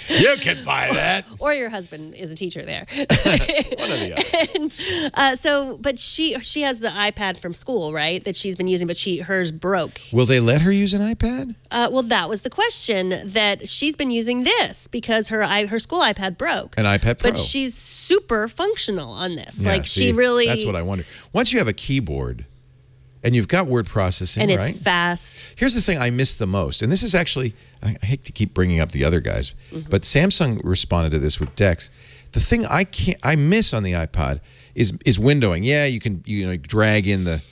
You can buy that. Or your husband is a teacher there. One or the other. And but she has the iPad from school, right? That she's been using, but hers broke. Will they let her use an iPad? Well, that was the question. That she's been using this because her school iPad broke. An iPad Pro. But she's super functional on this. Yeah, like see, she really. That's what I wonder. Once you have a keyboard and you've got word processing, and it's right? fast. Here's the thing I miss the most, and this is actually, I hate to keep bringing up the other guys, but Samsung responded to this with Dex. The thing I miss on the iPod is windowing. Yeah, you can drag in the,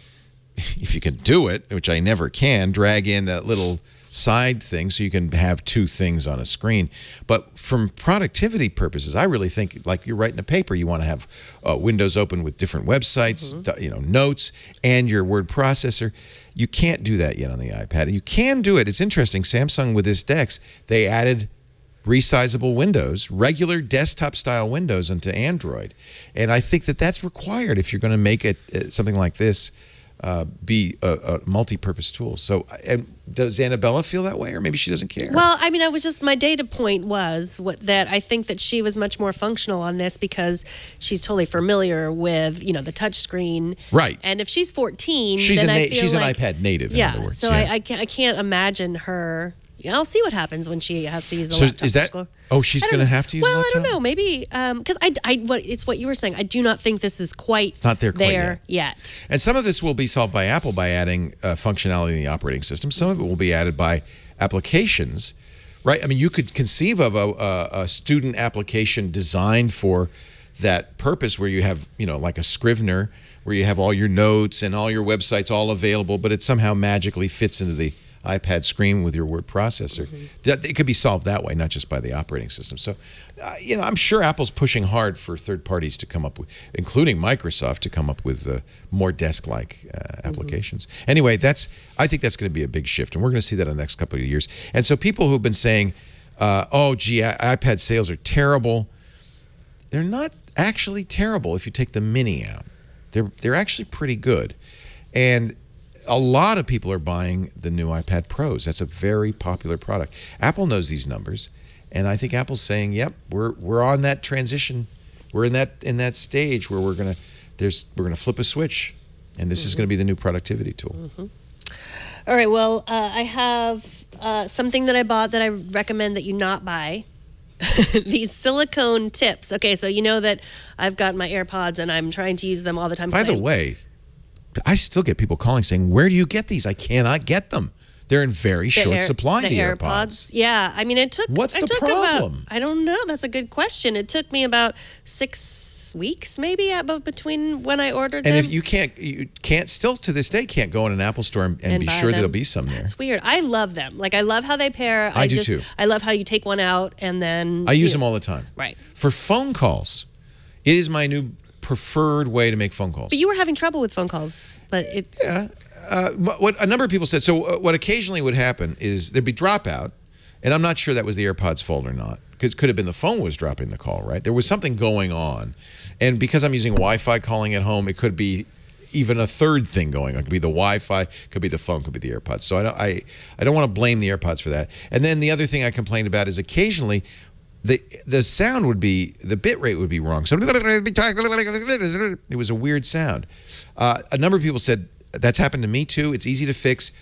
if you can do it, which I never can, drag in that little side thing so you can have two things on a screen. But from productivity purposes, I really think, like you're writing a paper, you want to have windows open with different websites, notes, and your word processor. You can't do that yet on the iPad. And you can do it. It's interesting. Samsung, with this Dex, they added resizable windows, regular desktop-style windows into Android. And I think that that's required if you're going to make it something like this be a multi-purpose tool. So, and does Annabella feel that way, or maybe she doesn't care? Well, I mean, my data point was that I think that she was much more functional on this because she's totally familiar with the touch screen. Right. And if she's 14, she's then I feel she's like, an iPad native. Yeah. In other words. So I can't imagine her. I'll see what happens when she has to use a So laptop. is that? Oh, she's going to have to use a laptop? Well, I don't know. Maybe because it's what you were saying. I do not think this is quite not there yet. And some of this will be solved by Apple by adding functionality in the operating system. Some of it will be added by applications, right? I mean, you could conceive of a student application designed for that purpose, where you have like a Scrivener, where you have all your notes and all your websites all available, but it somehow magically fits into the iPad screen with your word processor. It could be solved that way, not just by the operating system. So, I'm sure Apple's pushing hard for third parties to come up with, including Microsoft, to come up with more desk-like applications. Anyway, I think that's going to be a big shift, and we're going to see that in the next couple of years. And so people who've been saying, oh, gee, iPad sales are terrible, they're not actually terrible if you take the mini out. They're actually pretty good. And a lot of people are buying the new iPad Pros. That's a very popular product. Apple knows these numbers, and I think Apple's saying, "Yep, we're on that transition. We're in that stage where we're gonna flip a switch, and this is going to be the new productivity tool." All right. Well, I have something that I bought that I recommend that you not buy. These silicone tips. Okay, so you know that I've got my AirPods and I'm trying to use them all the time. By the way, I still get people calling saying, "Where do you get these? I cannot get them. They're in very short supply." The AirPods. Yeah, I mean, it took. What's the problem? I don't know. That's a good question. It took me about 6 weeks, maybe, between when I ordered them. And if you can't still to this day can't go in an Apple store and be sure there'll be some there. It's weird. I love them. Like, I love how they pair. I do too. I love how you take one out and then I use them all the time. Right. For phone calls, it is my new preferred way to make phone calls. But you were having trouble with phone calls, but it's what a number of people said. So what occasionally would happen is there'd be dropout, and I'm not sure that was the AirPods' fault or not. Because it could have been the phone was dropping the call, right? There was something going on, and because I'm using Wi-Fi calling at home, it could be even a third thing going on. It could be the Wi-Fi, could be the phone, could be the AirPods. So I don't want to blame the AirPods for that. And then the other thing I complained about is occasionally the sound would be, the bit rate would be wrong. So it was a weird sound. A number of people said that's happened to me too. It's easy to fix.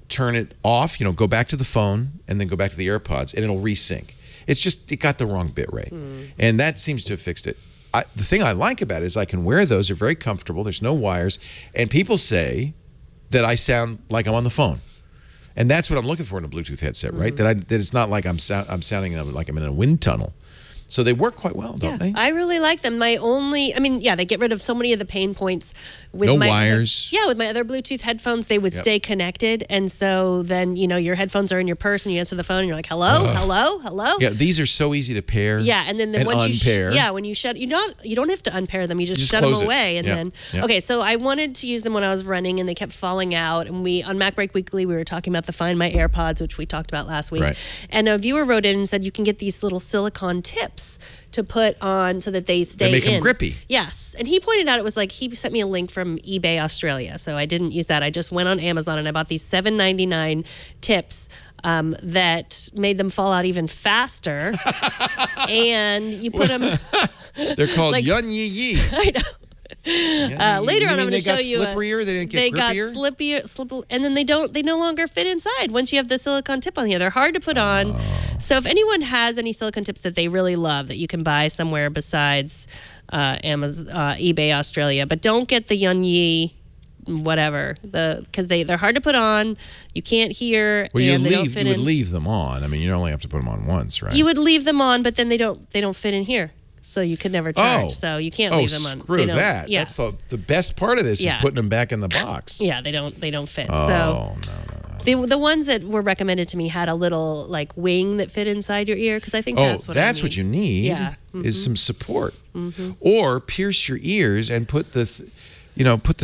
Turn it off, go back to the phone and then go back to the AirPods and it'll resync. It's just, it got the wrong bit rate. And that seems to have fixed it. The thing I like about it is I can wear those. They're very comfortable. There's no wires. And people say that I sound like I'm on the phone. And that's what I'm looking for in a Bluetooth headset, right? That it's not like I'm sounding like I'm in a wind tunnel. So they work quite well, don't they? I really like them. They get rid of so many of the pain points with No my wires. with my other Bluetooth headphones, they would stay connected. And so then, your headphones are in your purse and you answer the phone and you're like, hello, hello, hello. Yeah, these are so easy to pair. Yeah, and then once unpair. when you shut, you don't have to unpair them. You just shut close them it. away, and Yeah. then Yeah. okay. So I wanted to use them when I was running, and they kept falling out. And we on Mac Break Weekly, we were talking about the Find My AirPods, which we talked about last week. Right. And a viewer wrote in and said you can get these little silicone tips to put on so that they stay They make in. them grippy. Yes, and he pointed out it was like he sent me a link from eBay Australia, so I didn't use that. I just went on Amazon and I bought these $7.99 tips. That made them fall out even faster, and you put them. They're called Like- Yun Yi Yi. I know. Later on, I'm going to show you. They got slipperier? They didn't get They grippier? got slippier, and then they no longer fit inside once you have the silicone tip on here. They're hard to put on. So if anyone has any silicone tips that they really love that you can buy somewhere besides Amazon, eBay Australia, but don't get the Yun Yi whatever because they're hard to put on. You can't hear. Well, and they don't fit you would in. leave them on. I mean, you only have to put them on once, right? You would leave them on, but then they don't fit in here. So you could never charge. So you can't leave them on. Screw They don't- that. Yeah. That's the best part of this is Yeah. putting them back in the box. Yeah, they don't fit. Oh, So no. the ones that were recommended to me had a little like wing that fit inside your ear because I think that's what I need. what you need. Yeah. Is some support, or pierce your ears and put the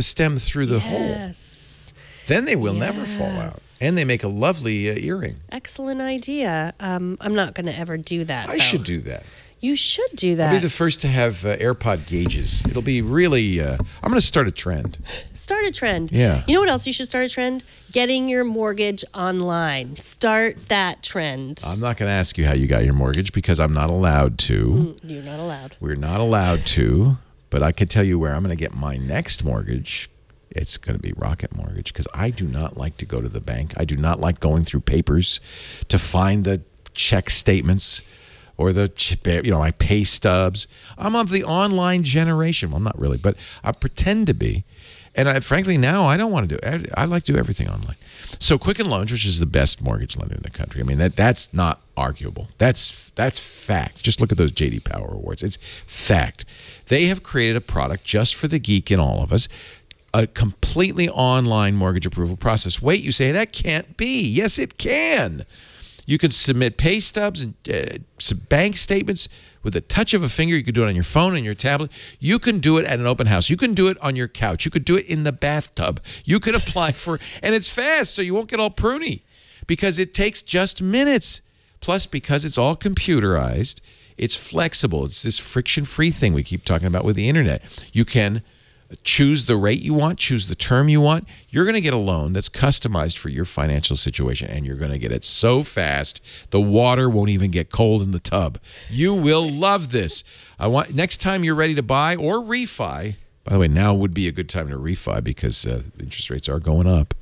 stem through the hole. Yes. Then they will never fall out, and they make a lovely earring. Excellent idea. I'm not going to ever do that. I should do that. You should do that. I'll be the first to have AirPod gauges. It'll be really. I'm going to start a trend. Start a trend. Yeah. You know what else you should start a trend? Getting your mortgage online. Start that trend. I'm not going to ask you how you got your mortgage because I'm not allowed to. You're not allowed. We're not allowed to, but I could tell you where I'm going to get my next mortgage. It's going to be Rocket Mortgage because I do not like to go to the bank. I do not like going through papers to find the check statements or my pay stubs. I'm of the online generation. Well, not really, but I pretend to be. And frankly, now I don't want to do it. I like to do everything online. So Quicken Loans, which is the best mortgage lender in the country, I mean, that's not arguable. That's fact. Just look at those J.D. Power Awards. It's fact. They have created a product just for the geek in all of us, a completely online mortgage approval process. Wait, you say, that can't be. Yes, it can. You can submit pay stubs and some bank statements with a touch of a finger. You can do it on your phone and your tablet. You can do it at an open house. You can do it on your couch. You could do it in the bathtub. You could apply for, and it's fast, so you won't get all pruny because it takes just minutes. Plus, because it's all computerized, it's flexible. It's this friction-free thing we keep talking about with the internet. You can choose the rate you want, choose the term you want. You're going to get a loan that's customized for your financial situation, and you're going to get it so fast, the water won't even get cold in the tub. You will love this. Next time you're ready to buy or refi, by the way, now would be a good time to refi because interest rates are going up.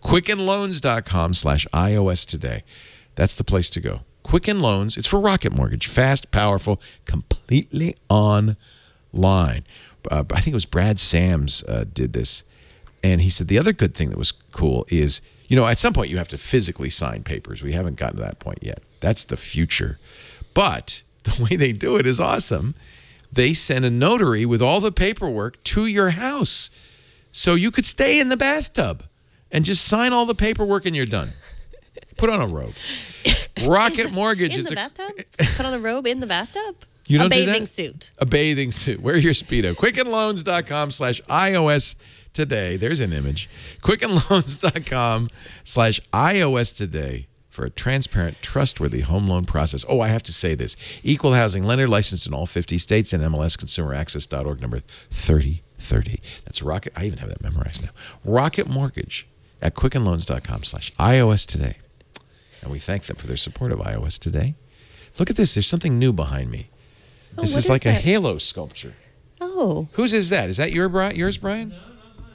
QuickenLoans.com/iOS today. That's the place to go. Quicken Loans, it's for Rocket Mortgage. Fast, powerful, completely online. I think it was Brad Sams did this. And he said the other good thing that was cool is, at some point you have to physically sign papers. We haven't gotten to that point yet. That's the future. But the way they do it is awesome. They send a notary with all the paperwork to your house. So you could stay in the bathtub and just sign all the paperwork and you're done. Put on a robe. Rocket Mortgage. In the bathtub? Put on a robe in the bathtub? You don't a do that? bathing suit. A bathing suit. Wear your Speedo. QuickenLoans.com/iOS today. There's an image. QuickenLoans.com/iOS today for a transparent, trustworthy home loan process. Oh, I have to say this. Equal housing lender licensed in all 50 states and MLSConsumerAccess.org number 3030. That's Rocket. I even have that memorized now. Rocket Mortgage at QuickenLoans.com/iOS today. And we thank them for their support of iOS today. Look at this. There's something new behind me. Oh, This what is like that? a halo sculpture. Oh. Whose is that? Is that yours, Brian? No, not mine.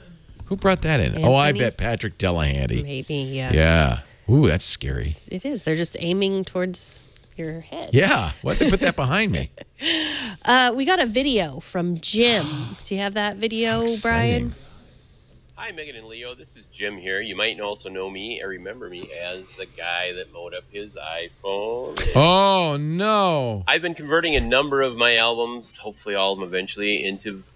Who brought that in? Oh, I Anthony? bet Patrick Delahanty. Maybe, yeah. Yeah. Ooh, that's scary. It is. They're just aiming towards your head. Yeah. Why'd they put that behind me? We got a video from Jim. Do you have that video, Exciting. Brian? Hi, Megan and Leo. This is Jim here. You might also know me or remember me as the guy that mowed up his iPhone. Oh, no. I've been converting a number of my albums, hopefully all of them eventually,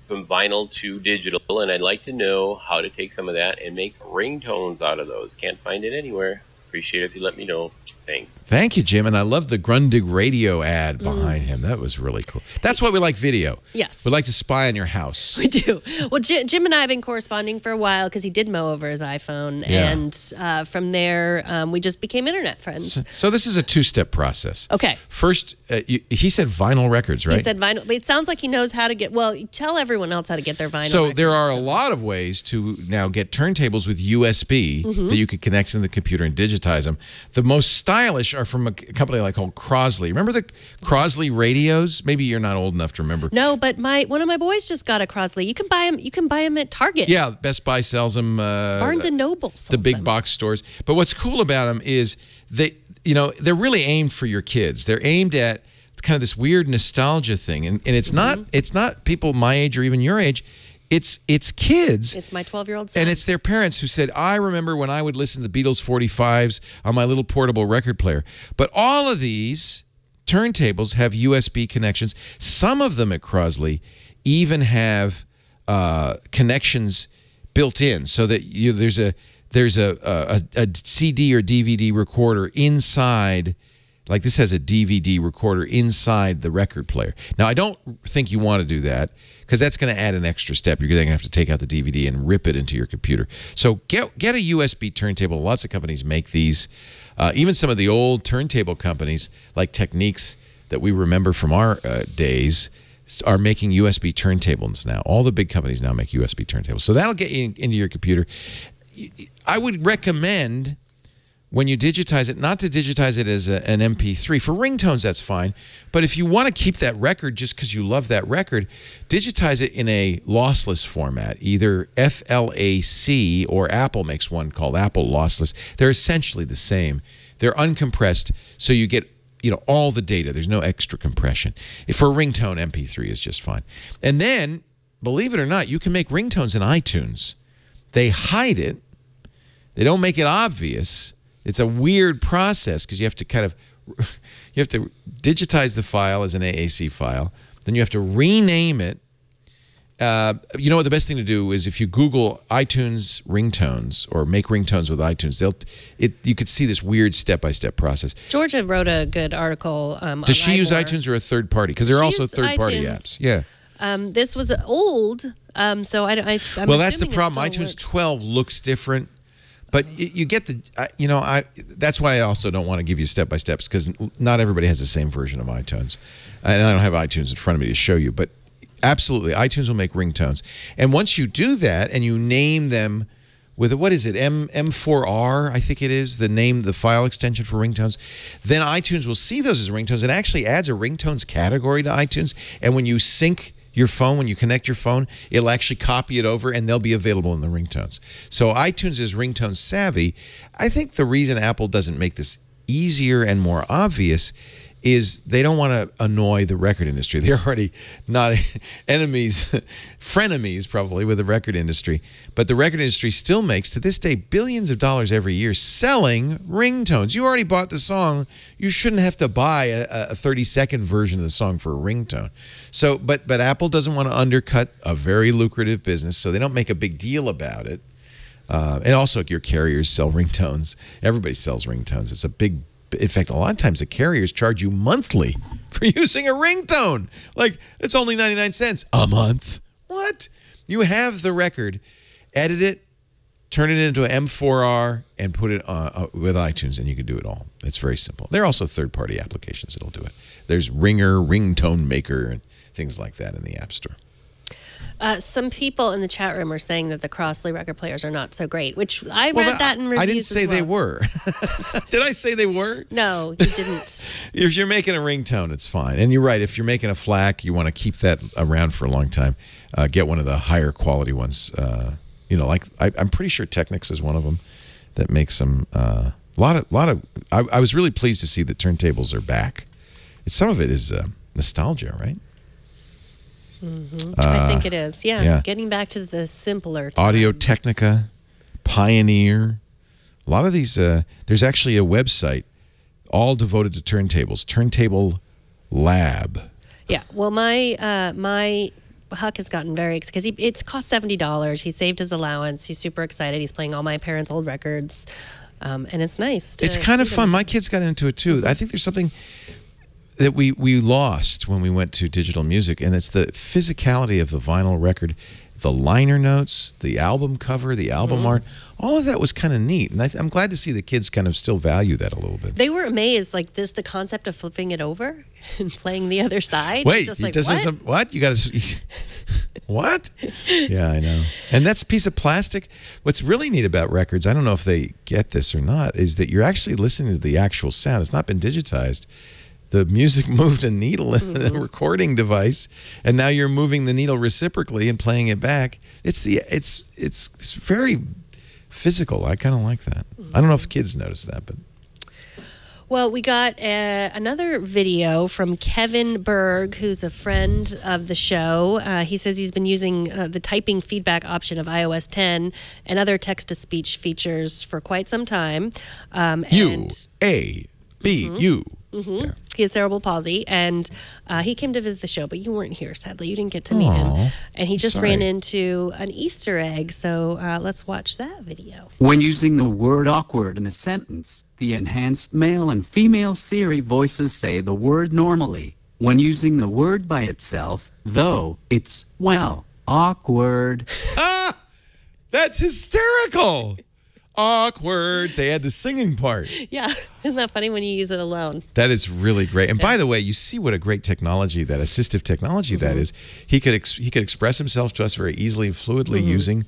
from vinyl to digital, and I'd like to know how to take some of that and make ringtones out of those. Can't find it anywhere. Appreciate it if you let me know. Thanks. Thank you, Jim. And I love the Grundig radio ad behind him. That was really cool. That's why we like video. Yes. We like to spy on your house. We do. Well, Jim and I have been corresponding for a while because he did mow over his iPhone. Yeah. And from there, we just became internet friends. So this is a two-step process. Okay. First, he said vinyl records, right? He said vinyl. It sounds like he knows how to get, well, tell everyone else how to get their vinyl So records. there are a lot of ways to now get turntables with USB that you could connect to the computer and digitize them. The most stylish are from a company called Crosley. Remember the Crosley radios? Maybe you're not old enough to remember. No, but one of my boys just got a Crosley. You can buy them. You can buy them at Target. Yeah, Best Buy sells them. Barnes and Noble sells the big them. box stores. But what's cool about them is they're really aimed for your kids. They're aimed at kind of this weird nostalgia thing, and it's not people my age or even your age. It's kids. It's my 12-year-old son. And it's their parents who said, I remember when I would listen to the Beatles 45s on my little portable record player. But all of these turntables have USB connections. Some of them at Crosley even have connections built in so that there's a CD or DVD recorder inside. Like this has a DVD recorder inside the record player. Now, I don't think you want to do that because that's going to add an extra step. You're going to have to take out the DVD and rip it into your computer. So get a USB turntable. Lots of companies make these. Even some of the old turntable companies like Techniques that we remember from our days are making USB turntables now. All the big companies now make USB turntables. So that'll get you into your computer. I would recommend, when you digitize it, not to digitize it as an MP3. For ringtones, that's fine. But if you want to keep that record just because you love that record, digitize it in a lossless format, either FLAC or Apple makes one called Apple Lossless. They're essentially the same. They're uncompressed, so you get all the data. There's no extra compression. For a ringtone, MP3 is just fine. And then, believe it or not, you can make ringtones in iTunes. They hide it. They don't make it obvious. It's a weird process because you have to digitize the file as an AAC file. Then you have to rename it. You know what the best thing to do is if you Google iTunes ringtones or make ringtones with iTunes, you could see this weird step-by-step process. Georgia wrote a good article. Does she use iTunes or a third party? Because there are also third-party apps. Yeah. This was old, so I'm well, that's the assuming it problem. still iTunes works. 12 looks different. But you get that's why I also don't want to give you step-by-steps because not everybody has the same version of iTunes. And I don't have iTunes in front of me to show you. But absolutely, iTunes will make ringtones. And once you do that and you name them with, what is it, M4R, I think it is, the file extension for ringtones, then iTunes will see those as ringtones and actually adds a ringtones category to iTunes. And when you sync your phone, when you connect your phone, it'll actually copy it over and they'll be available in the ringtones. So iTunes is ringtone savvy. I think the reason Apple doesn't make this easier and more obvious is they don't want to annoy the record industry. They're already not enemies, frenemies probably with the record industry. But the record industry still makes, to this day, billions of dollars every year selling ringtones. You already bought the song. You shouldn't have to buy a 30-second version of the song for a ringtone. So, but Apple doesn't want to undercut a very lucrative business, so they don't make a big deal about it. And also, your carriers sell ringtones. Everybody sells ringtones. It's a big. In fact, a lot of times the carriers charge you monthly for using a ringtone. Like, it's only 99 cents a month. What? You have the record, edit it, turn it into an M4R, and put it with iTunes, and you can do it all. It's very simple. There are also third-party applications that'll do it. There's Ringer, Ringtone Maker, and things like that in the App Store. Some people in the chat room are saying that the Crosley record players are not so great, which I read that in reviews. I didn't say they were. Did I say they were? No, you didn't. If you're making a ringtone, it's fine. And you're right. If you're making a FLAC, you want to keep that around for a long time. Get one of the higher quality ones. Like I'm pretty sure Technics is one of them that makes them. I was really pleased to see that turntables are back. Some of it is nostalgia, right? I think it is. yeah. Getting back to the simpler time. Audio Technica, Pioneer. A lot of these, there's actually a website all devoted to turntables, Turntable Lab. Yeah. Well, my Huck has gotten very, because it's cost $70. He saved his allowance. He's super excited. He's playing all my parents' old records. And it's nice. It's kind of fun. My kids got into it too. I think there's something that we lost when we went to digital music, and it's the physicality of the vinyl record, the liner notes, the album cover, the album art. All of that was kind of neat, and I'm glad to see the kids kind of still value that a little bit. They were amazed, like the concept of flipping it over and playing the other side. Wait, just like, what? You got to what? Yeah, I know. And that's a piece of plastic. What's really neat about records, I don't know if they get this or not, is that you're actually listening to the actual sound. It's not been digitized. The music moved a needle in a recording device, and now you're moving the needle reciprocally and playing it back. It's very physical. I kind of like that. I don't know if kids notice that, but. Well, we got another video from Kevin Berg, who's a friend of the show. He says he's been using the typing feedback option of iOS 10 and other text-to-speech features for quite some time. U-A-B-U. Yeah. He has cerebral palsy, and he came to visit the show, but you weren't here, sadly. You didn't get to meet him. And he just ran into an Easter egg, so let's watch that video. When using the word awkward in a sentence, the enhanced male and female Siri voices say the word normally. When using the word by itself, though, it's, well, awkward. Ah! That's hysterical! Awkward. They had the singing part. Yeah. Isn't that funny when you use it alone? That is really great. And by the way, you see what a great technology, that assistive technology that is. He could express himself to us very easily and fluidly using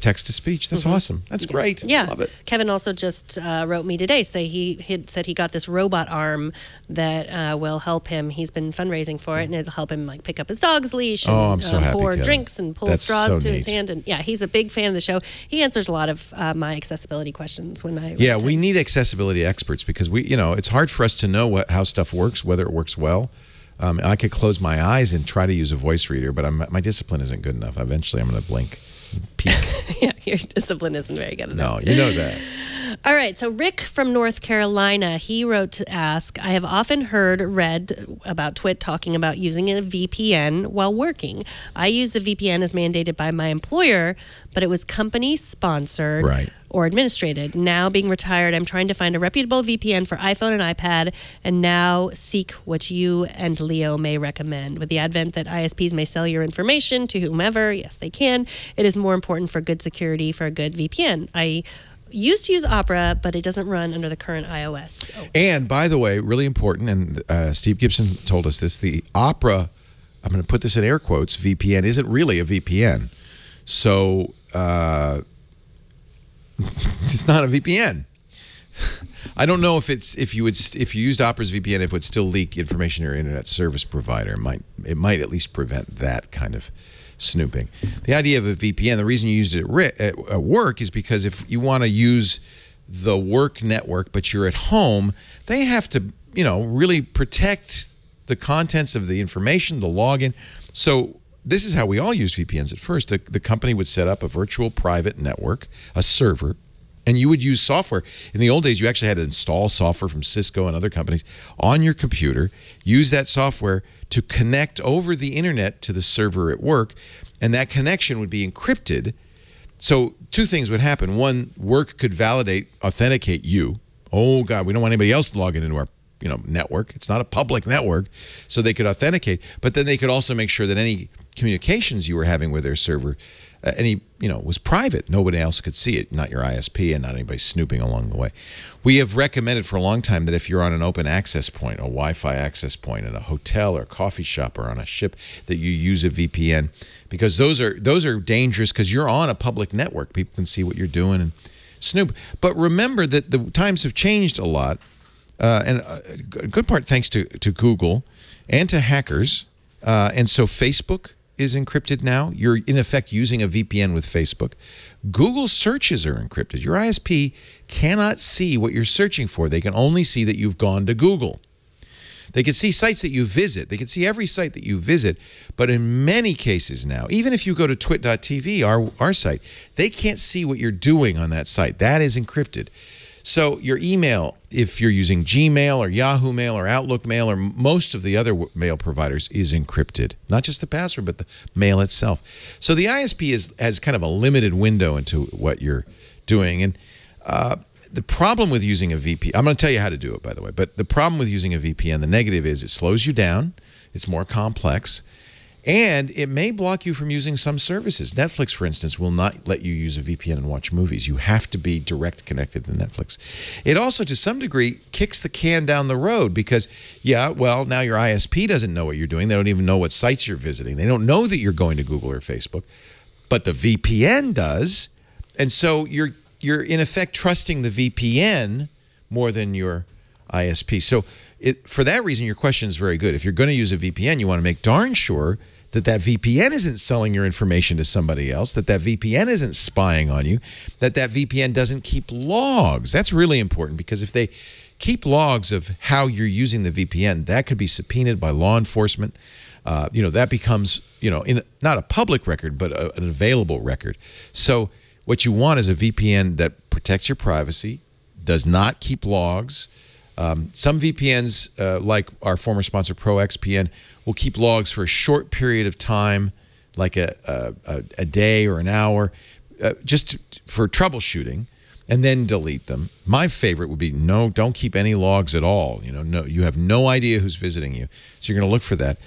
text-to-speech. That's awesome. That's great. Yeah. Love it. Kevin also just wrote me today. Say he had said he got this robot arm that will help him. He's been fundraising for it, and it'll help him like pick up his dog's leash and I'm so happy, pour Kevin. drinks and pull That's straws so to his neat. hand. And yeah, he's a big fan of the show. He answers a lot of my accessibility questions when I Yeah, we need accessibility experts because it's hard for us to know how stuff works, whether it works well. I could close my eyes and try to use a voice reader, but my discipline isn't good enough. Eventually, I'm going to blink. Peak. Yeah, your discipline isn't very good enough. No, you know that. All right, so Rick from North Carolina, he wrote to ask, I have often read about Twit talking about using a VPN while working. I used a VPN as mandated by my employer, but it was company sponsored or administrated. Now being retired, I'm trying to find a reputable VPN for iPhone and iPad, and now seek what you and Leo may recommend. With the advent that ISPs may sell your information to whomever, yes, they can, it is more important for good security for a good VPN. I used to use Opera, but it doesn't run under the current iOS. And by the way, really important, and Steve Gibson told us this, the Opera, I'm going to put this in air quotes, VPN isn't really a VPN. So it's not a VPN. I don't know if you used Opera's VPN, if it would still leak information to your internet service provider. It might at least prevent that kind of snooping. The idea of a VPN, the reason you used it at work is because if you want to use the work network, but you're at home, they have to, really protect the contents of the information, the login. So this is how we all use VPNs at first. The company would set up a virtual private network, a server, and you would use software. In the old days, you actually had to install software from Cisco and other companies on your computer, use that software to connect over the internet to the server at work, and that connection would be encrypted. So two things would happen. One, work could authenticate you. Oh, God, we don't want anybody else to log into our network. It's not a public network. So they could authenticate, but then they could also make sure that any communications you were having with their server was private. Nobody else could see it, not your ISP and not anybody snooping along the way. We have recommended for a long time that if you're on an open access point, a Wi-Fi access point in a hotel or coffee shop or on a ship, that you use a VPN, because those are dangerous because you're on a public network. People can see what you're doing and snoop. But remember that the times have changed a lot, and a good part thanks to Google and to hackers. And so Facebook is encrypted now. You're, in effect, using a VPN with Facebook. Google searches are encrypted. Your ISP cannot see what you're searching for. They can only see that you've gone to Google. They can see sites that you visit. They can see every site that you visit. But in many cases now, even if you go to twit.tv, our site, they can't see what you're doing on that site. That is encrypted. So your email, if you're using Gmail or Yahoo Mail or Outlook Mail or most of the other mail providers, is encrypted. Not just the password, but the mail itself. So the ISP has kind of a limited window into what you're doing. And the problem with using a VPN, I'm going to tell you how to do it, by the way, but the problem with using a VPN, the negative is it slows you down, it's more complex, and it may block you from using some services. Netflix, for instance, will not let you use a VPN and watch movies. You have to be direct connected to Netflix. It also, to some degree, kicks the can down the road because, yeah, well, now your ISP doesn't know what you're doing. They don't even know what sites you're visiting. They don't know that you're going to Google or Facebook, but the VPN does, and so you're in effect trusting the VPN more than your ISP. So for that reason, your question is very good. If you're going to use a VPN, you want to make darn sure that that VPN isn't selling your information to somebody else, that that VPN isn't spying on you, that that VPN doesn't keep logs. That's really important because if they keep logs of how you're using the VPN, that could be subpoenaed by law enforcement. That becomes, not a public record, but an available record. So what you want is a VPN that protects your privacy, does not keep logs. Some VPNs, like our former sponsor ProXPN, will keep logs for a short period of time, like a day or an hour, just for troubleshooting, and then delete them. My favorite would be no, don't keep any logs at all. No, you have no idea who's visiting you, so you're going to look for that.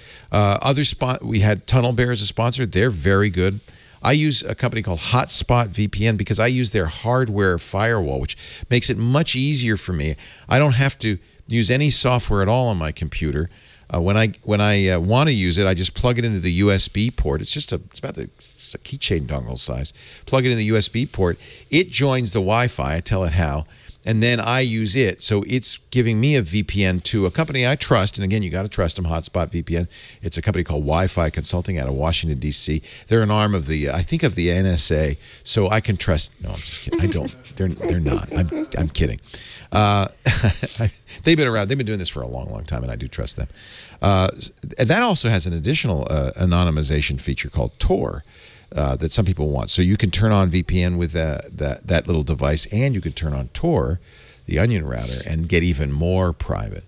We had Tunnel Bear as a sponsor. They're very good. I use a company called Hotspot VPN because I use their hardware firewall, which makes it much easier for me. I don't have to use any software at all on my computer. When I want to use it, I just plug it into the USB port. It's about a keychain dongle size. Plug it in the USB port. It joins the Wi-Fi. I tell it how. And then I use it. So it's giving me a VPN to a company I trust. And again, you got to trust them, Hotspot VPN. It's a company called Wi-Fi Consulting out of Washington, D.C. They're an arm of the, I think, of the NSA. So I can trust. No, I'm just kidding. I don't. They're not. I'm kidding. They've been around. They've been doing this for a long, long time, and I do trust them. That also has an additional anonymization feature called Tor. That some people want. So you can turn on VPN with that little device, and you can turn on Tor, the onion router, and get even more private.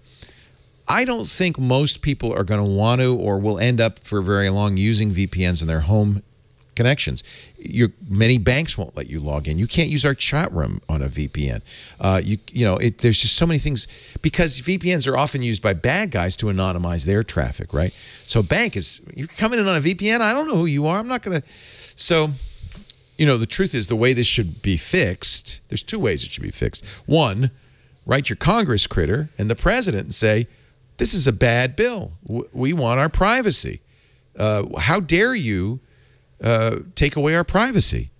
I don't think most people are going to want to or will end up for very long using VPNs in their home connections. Many banks won't let you log in. You can't use our chat room on a VPN. There's just so many things because VPNs are often used by bad guys to anonymize their traffic, right? So you're coming in on a VPN. I don't know who you are. I'm not going to. So, the truth is the way this should be fixed, there's two ways it should be fixed. One, write your Congress critter and the president and say, this is a bad bill. We want our privacy. How dare you take away our privacy?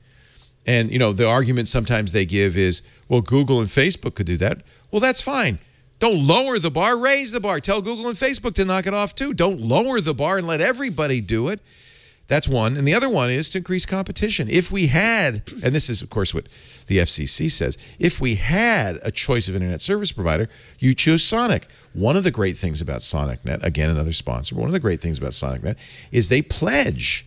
And, the argument sometimes they give is, well, Google and Facebook could do that. Well, that's fine. Don't lower the bar, raise the bar. Tell Google and Facebook to knock it off too. Don't lower the bar and let everybody do it. That's one. And the other one is to increase competition. If we had, and this is, of course, what the FCC says, if we had a choice of internet service provider, you choose Sonic. One of the great things about SonicNet, again, another sponsor, one of the great things about SonicNet is they pledge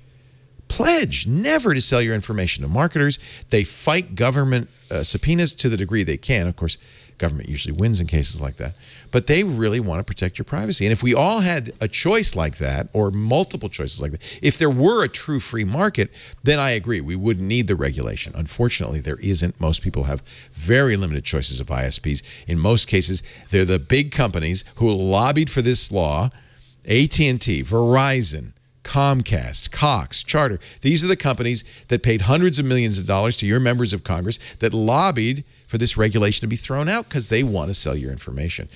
never to sell your information to marketers. They fight government subpoenas to the degree they can. Of course, government usually wins in cases like that. But they really want to protect your privacy. And if we all had a choice like that, or multiple choices like that, if there were a true free market, then I agree. We wouldn't need the regulation. Unfortunately, there isn't. Most people have very limited choices of ISPs. In most cases, they're the big companies who lobbied for this law, AT&T, Verizon, Comcast, Cox, Charter. These are the companies that paid hundreds of millions of dollars to your members of Congress that lobbied for this regulation to be thrown out because they want to sell your information.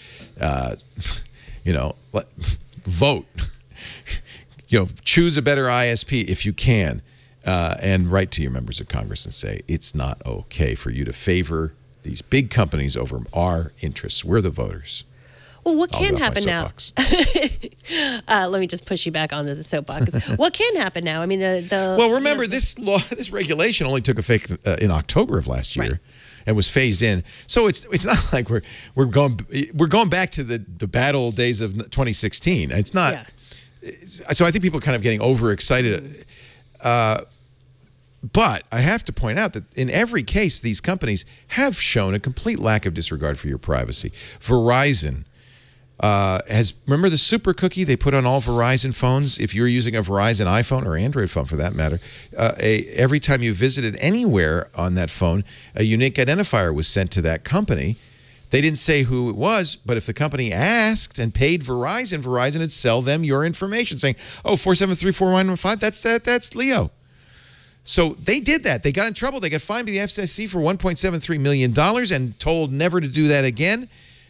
Vote. Choose a better ISP if you can, and write to your members of Congress and say it's not okay for you to favor these big companies over our interests. We're the voters. Well, what can happen now? Let me just push you back onto the soapbox. What can happen now? I mean, well, remember this regulation only took effect in October of last year. Right. and was phased in. So it's not like we're going back to the bad old days of 2016. It's not. Yeah. So I think people are kind of getting overexcited. But I have to point out that in every case, these companies have shown a complete lack of disregard for your privacy. Verizon remember the super cookie they put on all Verizon phones? If you're using a Verizon iPhone or Android phone for that matter, every time you visited anywhere on that phone, a unique identifier was sent to that company. They didn't say who it was, but if the company asked and paid Verizon, Verizon would sell them your information, saying, "Oh, 473-4115, that's Leo." So they did that. They got in trouble. They got fined by the FCC for $1.73 million and told never to do that again.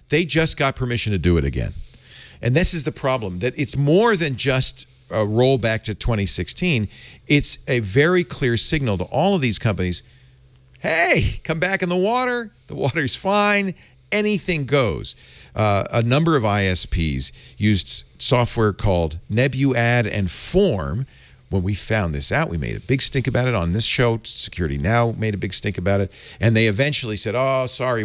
They just got permission to do it again. And this is the problem, that it's more than just a rollback to 2016. It's a very clear signal to all of these companies, hey, come back in the water. The water's fine. Anything goes. A number of ISPs used software called NebuAd and Form. When we found this out, we made a big stink about it on this show. Security Now made a big stink about it. And they eventually said, oh, sorry,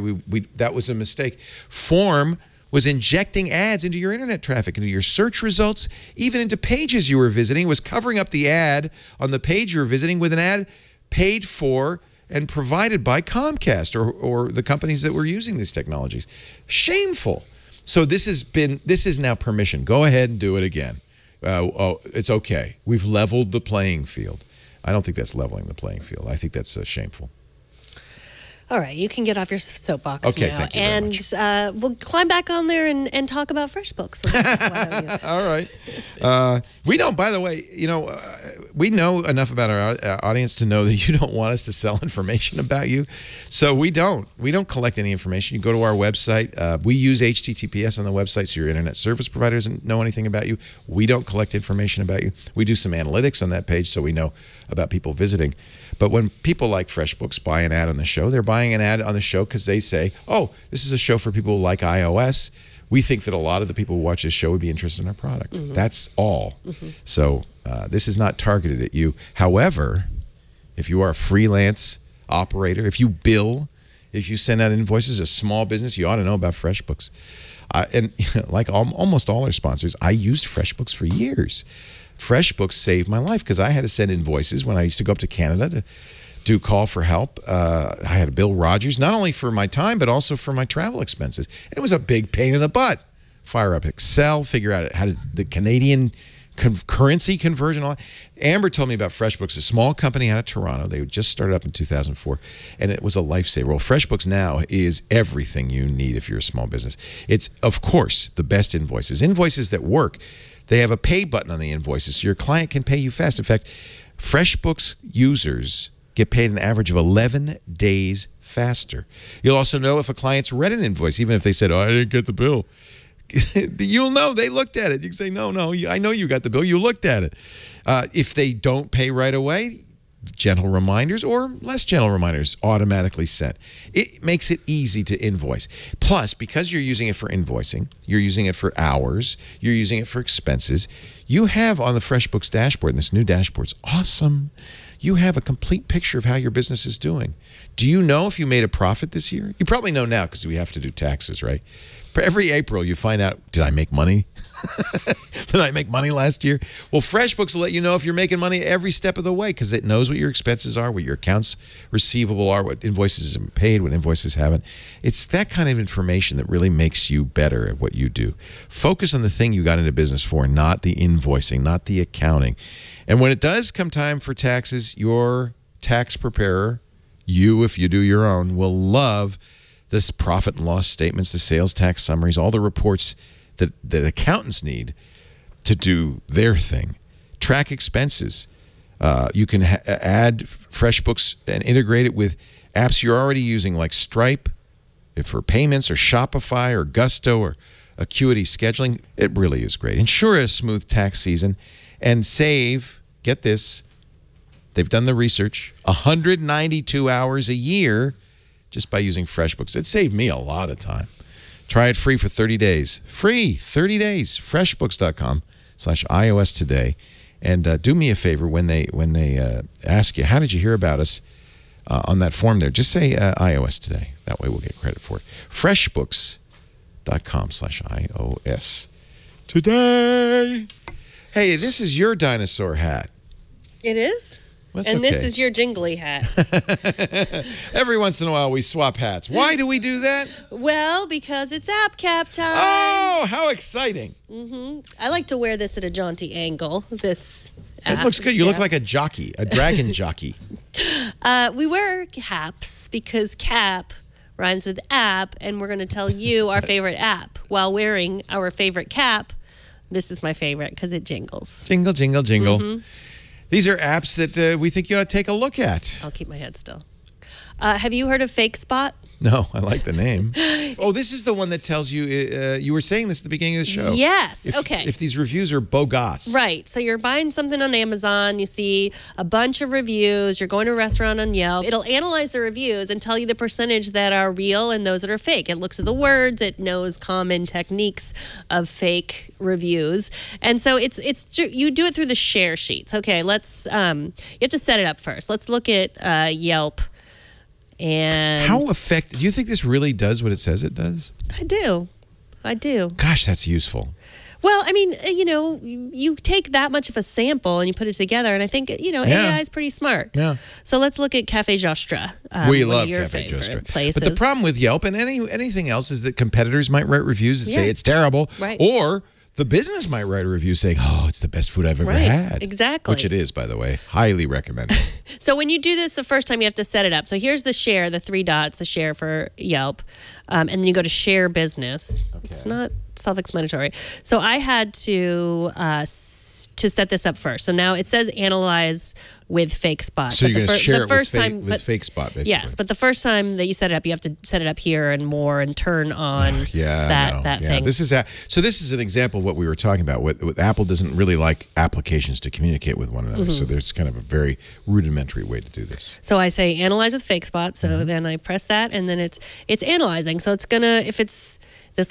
that was a mistake. Form was injecting ads into your internet traffic, into your search results, even into pages you were visiting. It was covering up the ad on the page you were visiting with an ad paid for and provided by Comcast or the companies that were using these technologies. Shameful. So this is now permission. Go ahead and do it again. It's okay. We've leveled the playing field. I don't think that's leveling the playing field. I think that's shameful. All right, you can get off your soapbox okay, now. thank you very much. And we'll climb back on there and talk about FreshBooks. All right. We don't, by the way, we know enough about our audience to know that you don't want us to sell information about you. So we don't collect any information. You go to our website. We use HTTPS on the website, so your internet service provider doesn't know anything about you. We don't collect information about you. We do some analytics on that page so we know about people visiting. But when people like FreshBooks buy an ad on the show, they're buying an ad on the show because they say, oh, this is a show for people who like iOS. We think that a lot of the people who watch this show would be interested in our product. That's all. So this is not targeted at you. However, if you are a freelance operator, if you bill, if you send out invoices, a small business, you ought to know about FreshBooks. And like almost all our sponsors, I used FreshBooks for years. FreshBooks saved my life because I had to send invoices when I used to go up to Canada to do call for help. I had to bill Rogers, not only for my time, but also for my travel expenses. And it was a big pain in the butt. Fire up Excel, figure out how to the Canadian currency conversion. All that. Amber told me about FreshBooks, a small company out of Toronto. They just started up in 2004, and it was a lifesaver. Well, FreshBooks now is everything you need if you're a small business. It's, of course, the best invoices. Invoices that work. They have a pay button on the invoices, so your client can pay you fast. In fact, FreshBooks users get paid an average of 11 days faster. You'll also know if a client's read an invoice, even if they said, oh, I didn't get the bill. You'll know they looked at it. You can say, no, I know you got the bill. You looked at it. If they don't pay right away, gentle reminders or less gentle reminders automatically sent. It makes it easy to invoice. Plus, because you're using it for invoicing, you're using it for hours, you're using it for expenses, you have on the FreshBooks dashboard, and this new dashboard's awesome, you have a complete picture of how your business is doing. Do you know if you made a profit this year? You probably know now because we have to do taxes, right? Every April, you find out, did I make money? Did I make money last year? Well, FreshBooks will let you know if you're making money every step of the way because it knows what your expenses are, what your accounts receivable are, what invoices have been paid, what invoices haven't. It's that kind of information that really makes you better at what you do. Focus on the thing you got into business for, not the invoicing, not the accounting. And when it does come time for taxes, your tax preparer, you, if you do your own, will love this profit and loss statements, the sales tax summaries, all the reports that accountants need to do their thing. Track expenses. You can add FreshBooks and integrate it with apps you're already using like Stripe for payments or Shopify or Gusto or Acuity scheduling. It really is great. Ensure a smooth tax season and save, get this, they've done the research, 192 hours a year just by using FreshBooks. It saved me a lot of time. Try it free for 30 days. Free, 30 days. Freshbooks.com/iOS today. And do me a favor when they ask you, how did you hear about us? on that form there. Just say iOS today. That way we'll get credit for it. Freshbooks.com/iOS today. Hey, this is your dinosaur hat. It is? That's and okay. this is your jingly hat. Every once in a while we swap hats. Why do we do that? Well, because it's app cap time. Oh, how exciting. I like to wear this at a jaunty angle. This It looks good. You look like a jockey, a dragon jockey. We wear caps because cap rhymes with app, and we're going to tell you our favorite app while wearing our favorite cap. This is my favorite because it jingles. Jingle, jingle, jingle. These are apps that we think you ought to take a look at. I'll keep my head still. Have you heard of Fake Spot? No, I like the name. Oh, this is the one that tells you, you were saying this at the beginning of the show. Yes, Okay. If these reviews are bogus. Right. So you're buying something on Amazon, you see a bunch of reviews, you're going to a restaurant on Yelp. It'll analyze the reviews and tell you the percentage that are real and those that are fake. It looks at the words, it knows common techniques of fake reviews. And so it's you do it through the share sheets. Okay, let's you have to set it up first. Let's look at Yelp. And how effective? Do you think this really does what it says it does? I do. Gosh, that's useful. Well, I mean, you take that much of a sample and you put it together, and I think, AI is pretty smart. Yeah. So let's look at Cafe Giostra. We love Cafe Giostra. Places. But the problem with Yelp and anything else is that competitors might write reviews that say it's terrible. Right. Or the business might write a review saying, oh, it's the best food I've ever had. Exactly. Which it is, by the way. Highly recommended. So when you do this the first time, you have to set it up. So here's the share, the 3 dots, the share for Yelp. And then you go to share business. Okay. It's not self-explanatory. So I had to set this up first. So now it says analyze with Fake Spot. So you're going to share it with Fake Spot, basically. Yes, but the first time that you set it up, you have to set it up here and more and turn on that thing. This is an example of what we were talking about. What Apple doesn't really like applications to communicate with one another. So there's kind of a very rudimentary way to do this. So I say analyze with Fake Spot. So then I press that, and then it's analyzing. So it's gonna, if this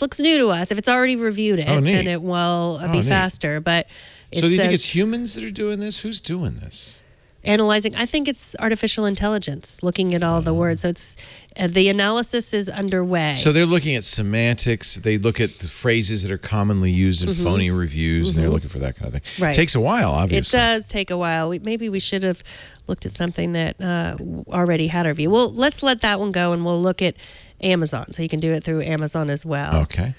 looks new to us, if it's already reviewed it, then it will be faster. But so do you think it's humans that are doing this? Who's doing this? Analyzing. I think it's artificial intelligence looking at all the words. So it's the analysis is underway. So they're looking at semantics. They look at the phrases that are commonly used in phony reviews, and they're looking for that kind of thing. Right. It takes a while, obviously. It does take a while. Maybe we should have looked at something that already had a review. Well, let's let that one go, and we'll look at Amazon. So you can do it through Amazon as well. Okay.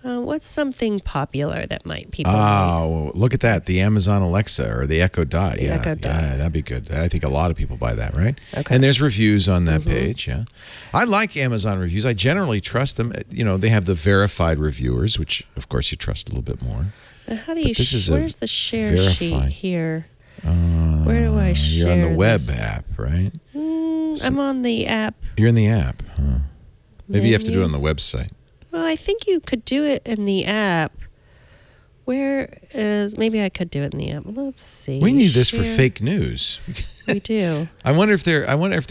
What's something popular that people look at that. The Amazon Alexa or the Echo Dot. Echo Dot. Yeah, that'd be good. I think a lot of people buy that, right? Okay. And there's reviews on that page, yeah. I like Amazon reviews. I generally trust them. They have the verified reviewers, which, of course, you trust a little bit more. How do you where's the share sheet here? Where do I share You're on the web this? app, right? I'm on the app. You're in the app, huh? Maybe you have to do it on the website. Well, I think you could do it in the app. Maybe I could do it in the app. Let's see. We need this for fake news. We do. I wonder if they're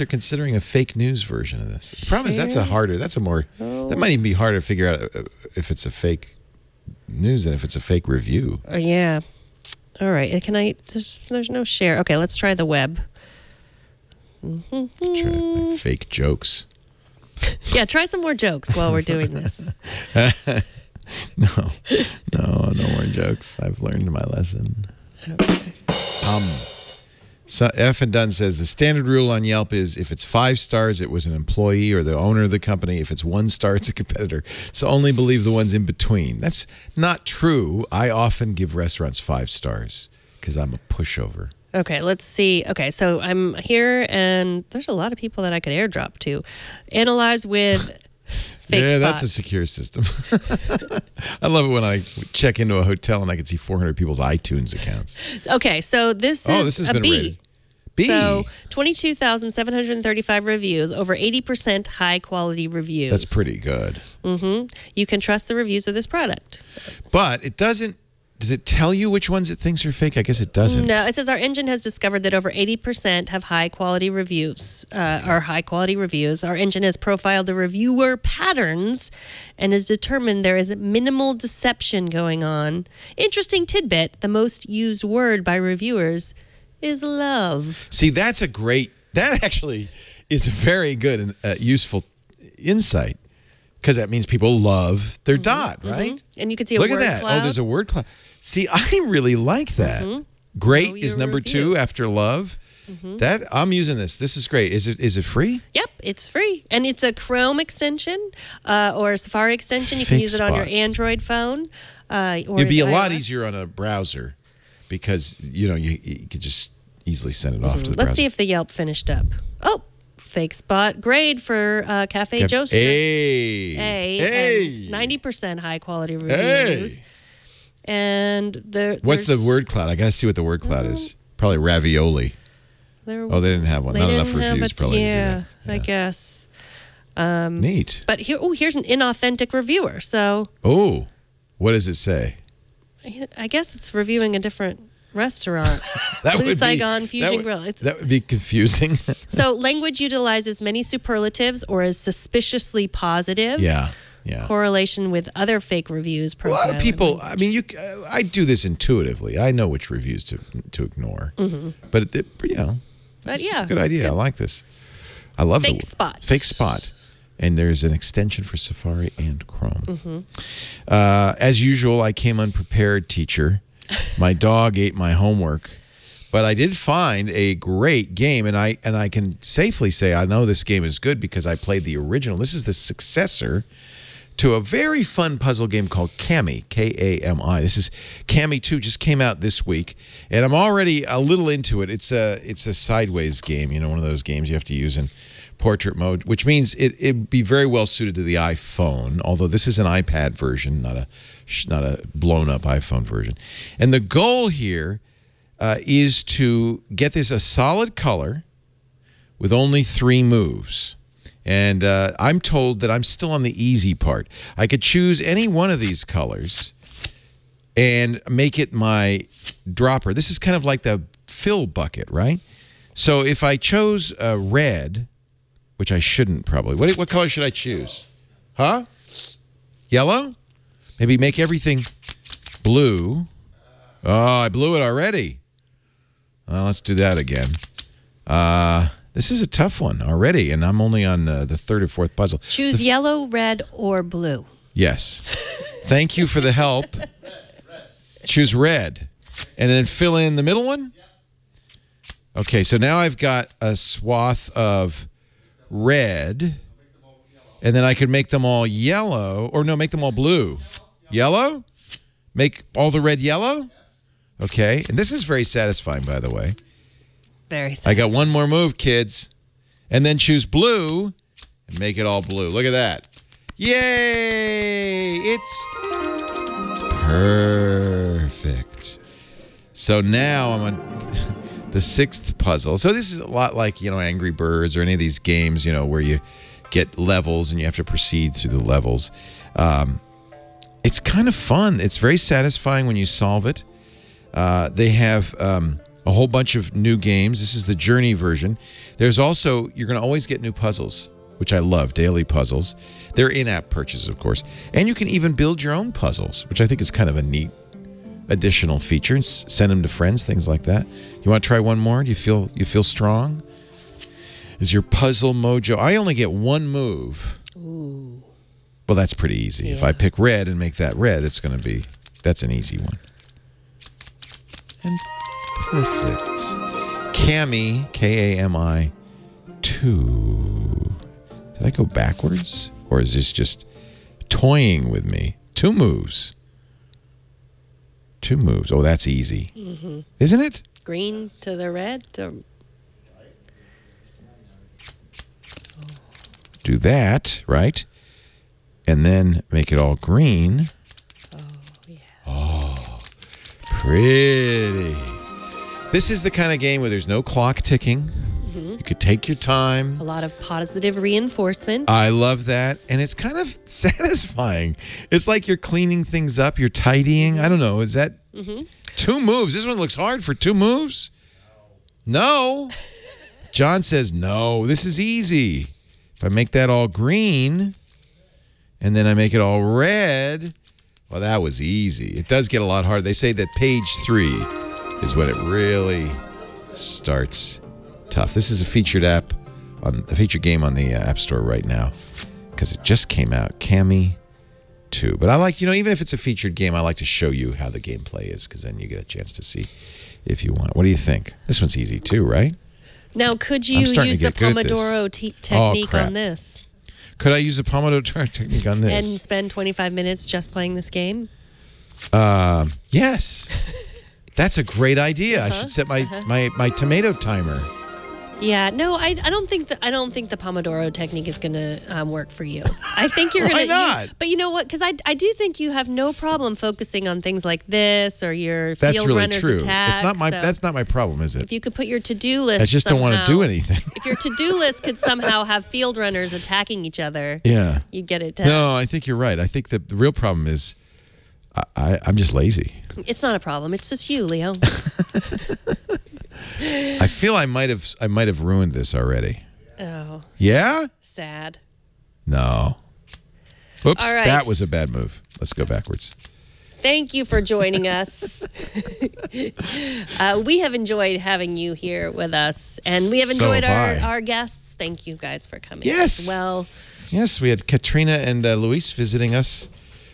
considering a fake news version of this. The problem is that might even be harder to figure out if it's a fake news than if it's a fake review. Yeah. All right. There's no share. Okay, let's try the web. Try like fake jokes. Yeah, try some more jokes while we're doing this. No more jokes. I've learned my lesson. Okay. So F and Dunn says the standard rule on Yelp is if it's 5 stars, it was an employee or the owner of the company. If it's 1 star, it's a competitor. So only believe the ones in between. That's not true. I often give restaurants 5 stars because I'm a pushover. Okay, let's see. Okay, so I'm here, and there's a lot of people that I could airdrop to. Analyze with Fake Spot. That's a secure system. I love it when I check into a hotel and I can see 400 people's iTunes accounts. Okay, so this is a B. Rated. B. So 22,735 reviews, over 80% high-quality reviews. That's pretty good. You can trust the reviews of this product. But it doesn't. Does it tell you which ones it thinks are fake? I guess it doesn't. No, it says our engine has discovered that over 80% have high-quality reviews. Our engine has profiled the reviewer patterns and has determined there is minimal deception going on. Interesting tidbit, the most used word by reviewers is love. See, that actually is a very good and useful insight because that means people love their dot, right? And you can see a Look word at that. cloud. Oh, there's a word cloud. See, I really like that. Great Know is your number 2 reviews. after love. That I'm using this. This is great. Is it free? Yep, it's free. And it's a Chrome extension or a Safari extension. You can use it on your ThinkSpot. Android phone. Or It'd be a lot iOS. easier on a browser because, you could just easily send it off to the Let's browser. see if the Yelp finished up. Oh, fake spot grade for Cafe Joester. Hey. And 90% high quality Hey. reviews. And What's the word cloud? I got to see what the word cloud is. Probably ravioli. Oh, they didn't have one. Not enough reviews, probably. Yeah, I guess. Neat. But here's an inauthentic reviewer. So Oh, what does it say? I guess it's reviewing a different restaurant. That Blue would be- Saigon Fusion that Grill. would- That would be confusing. So language utilizes many superlatives or is suspiciously positive. Yeah. Correlation with other fake reviews. A lot of profiling. people. I mean, I do this intuitively. I know which reviews to ignore. But But it's yeah, a good it's idea. good. I like this. I love Fake the Spot. Fake Spot. And there's an extension for Safari and Chrome. As usual, I came unprepared, teacher. My dog ate my homework. But I did find a great game, and I can safely say I know this game is good because I played the original. This is the successor to a very fun puzzle game called Kami, K-A-M-I. This is Kami 2, just came out this week, and I'm already a little into it. It's a sideways game, one of those games you have to use in portrait mode, which means it'd be very well suited to the iPhone, although this is an iPad version, not a blown-up iPhone version. And the goal here is to get this a solid color with only 3 moves. And I'm told that I'm still on the easy part. I could choose any one of these colors and make it my dropper. This is kind of like the fill bucket, right? So if I chose red, which I shouldn't probably. What color should I choose? Huh? Yellow? Maybe make everything blue. Oh, I blew it already. Well, let's do that again. This is a tough one already, and I'm only on the 3rd or 4th puzzle. Choose yellow, red, or blue. Yes. Thank you for the help. Choose red. And then fill in the middle one? Okay, so now I've got a swath of red, and then I could make them all yellow, or no, make them all blue. Yellow? Make all the red yellow? Okay, and this is very satisfying, by the way. Very I got one more move, kids. And then choose blue and make it all blue. Look at that. Yay! It's perfect. So now I'm on the 6th puzzle. So this is a lot like, Angry Birds or any of these games, where you get levels and you have to proceed through the levels. It's kind of fun. It's very satisfying when you solve it. They have a whole bunch of new games. This is the Journey version. There's also, you're going to always get new puzzles, which I love, daily puzzles. They're in-app purchases, of course. And you can even build your own puzzles, which I think is kind of a neat additional feature. Send them to friends, things like that. You want to try one more? Do you feel strong? Is your puzzle mojo? I only get 1 move. Ooh. Well, that's pretty easy. If I pick red and make that red, that's an easy one. And perfect. Kami, K-A-M-I 2. Did I go backwards? Or is this just toying with me? 2 moves. 2 moves. Oh, that's easy. Isn't it? Green to the red. Do that, right? And then make it all green. Oh, yeah. Oh, pretty. This is the kind of game where there's no clock ticking. You could take your time. A lot of positive reinforcement. I love that. And it's kind of satisfying. It's like you're cleaning things up. You're tidying. I don't know. Is that 2 moves? This one looks hard for 2 moves. No. John says no. This is easy. If I make that all green and then I make it all red, well, that was easy. It does get a lot harder. They say that page 3 is when it really starts tough. This is a featured app on the featured game on the App Store right now because it just came out. Cammy 2. But I like, even if it's a featured game, I like to show you how the gameplay is because then you get a chance to see if you want. What do you think? This one's easy too, right? Now, could you use the Pomodoro technique on this? Could I use the Pomodoro technique on this? And spend 25 minutes just playing this game? Yes. That's a great idea. I should set my tomato timer. Yeah, no, I don't think the Pomodoro technique is going to work for you. I think you're going to. Why not? But you know what? Because I do think you have no problem focusing on things like this or your That's field really runners true. attack. That's not my problem, is it? If you could put your to-do list, I just don't want to do anything. If your to-do list could somehow have field runners attacking each other, yeah, you'd get it done. No, I think you're right. I think that the real problem is I'm just lazy. It's not a problem. It's just you, Leo. I feel I might have ruined this already. Oh. Yeah? Sad. No. Oops, all right. That was a bad move. Let's go backwards. Thank you for joining us. We have enjoyed having you here with us, and we have enjoyed our guests. Thank you guys for coming as well. Yes, we had Katrina and Luis visiting us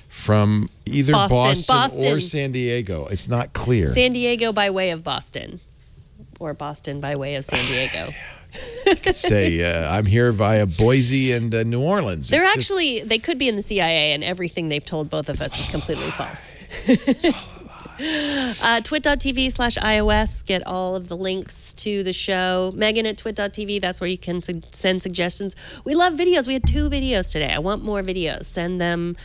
from either Boston or San Diego. It's not clear. San Diego by way of Boston, or Boston by way of San Diego. You could say I'm here via Boise and New Orleans. They could be in the CIA, and everything they've told both of us is completely false. Twit.tv/iOS. Get all of the links to the show. Megan at twit.tv. That's where you can send suggestions. We love videos. We had 2 videos today. I want more videos. Send them.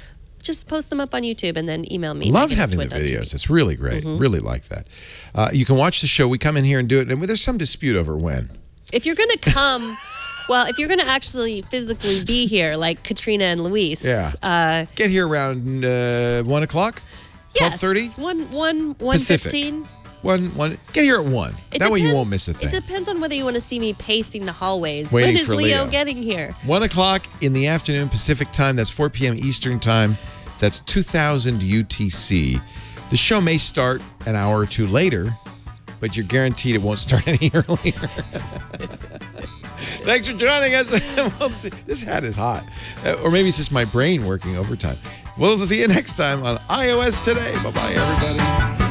Just post them up on YouTube and then email me. Love having the videos. It's really great. Really like that. You can watch the show. We come in here and do it. And there's some dispute over when. If you're going to come, if you're going to actually physically be here, like Katrina and Luis. Yeah. Get here around 1 o'clock? 12:30? 1:15. 1. Get here at 1. That way you won't miss a thing. It depends on whether you want to see me pacing the hallways. Waiting when is for Leo getting here? 1 o'clock in the afternoon Pacific time. That's 4 p.m. Eastern time. That's 2000 UTC. The show may start an hour or 2 later, but you're guaranteed it won't start any earlier. Thanks for joining us. We'll see. This hat is hot. Or maybe it's just my brain working overtime. We'll see you next time on iOS Today. Bye-bye, everybody.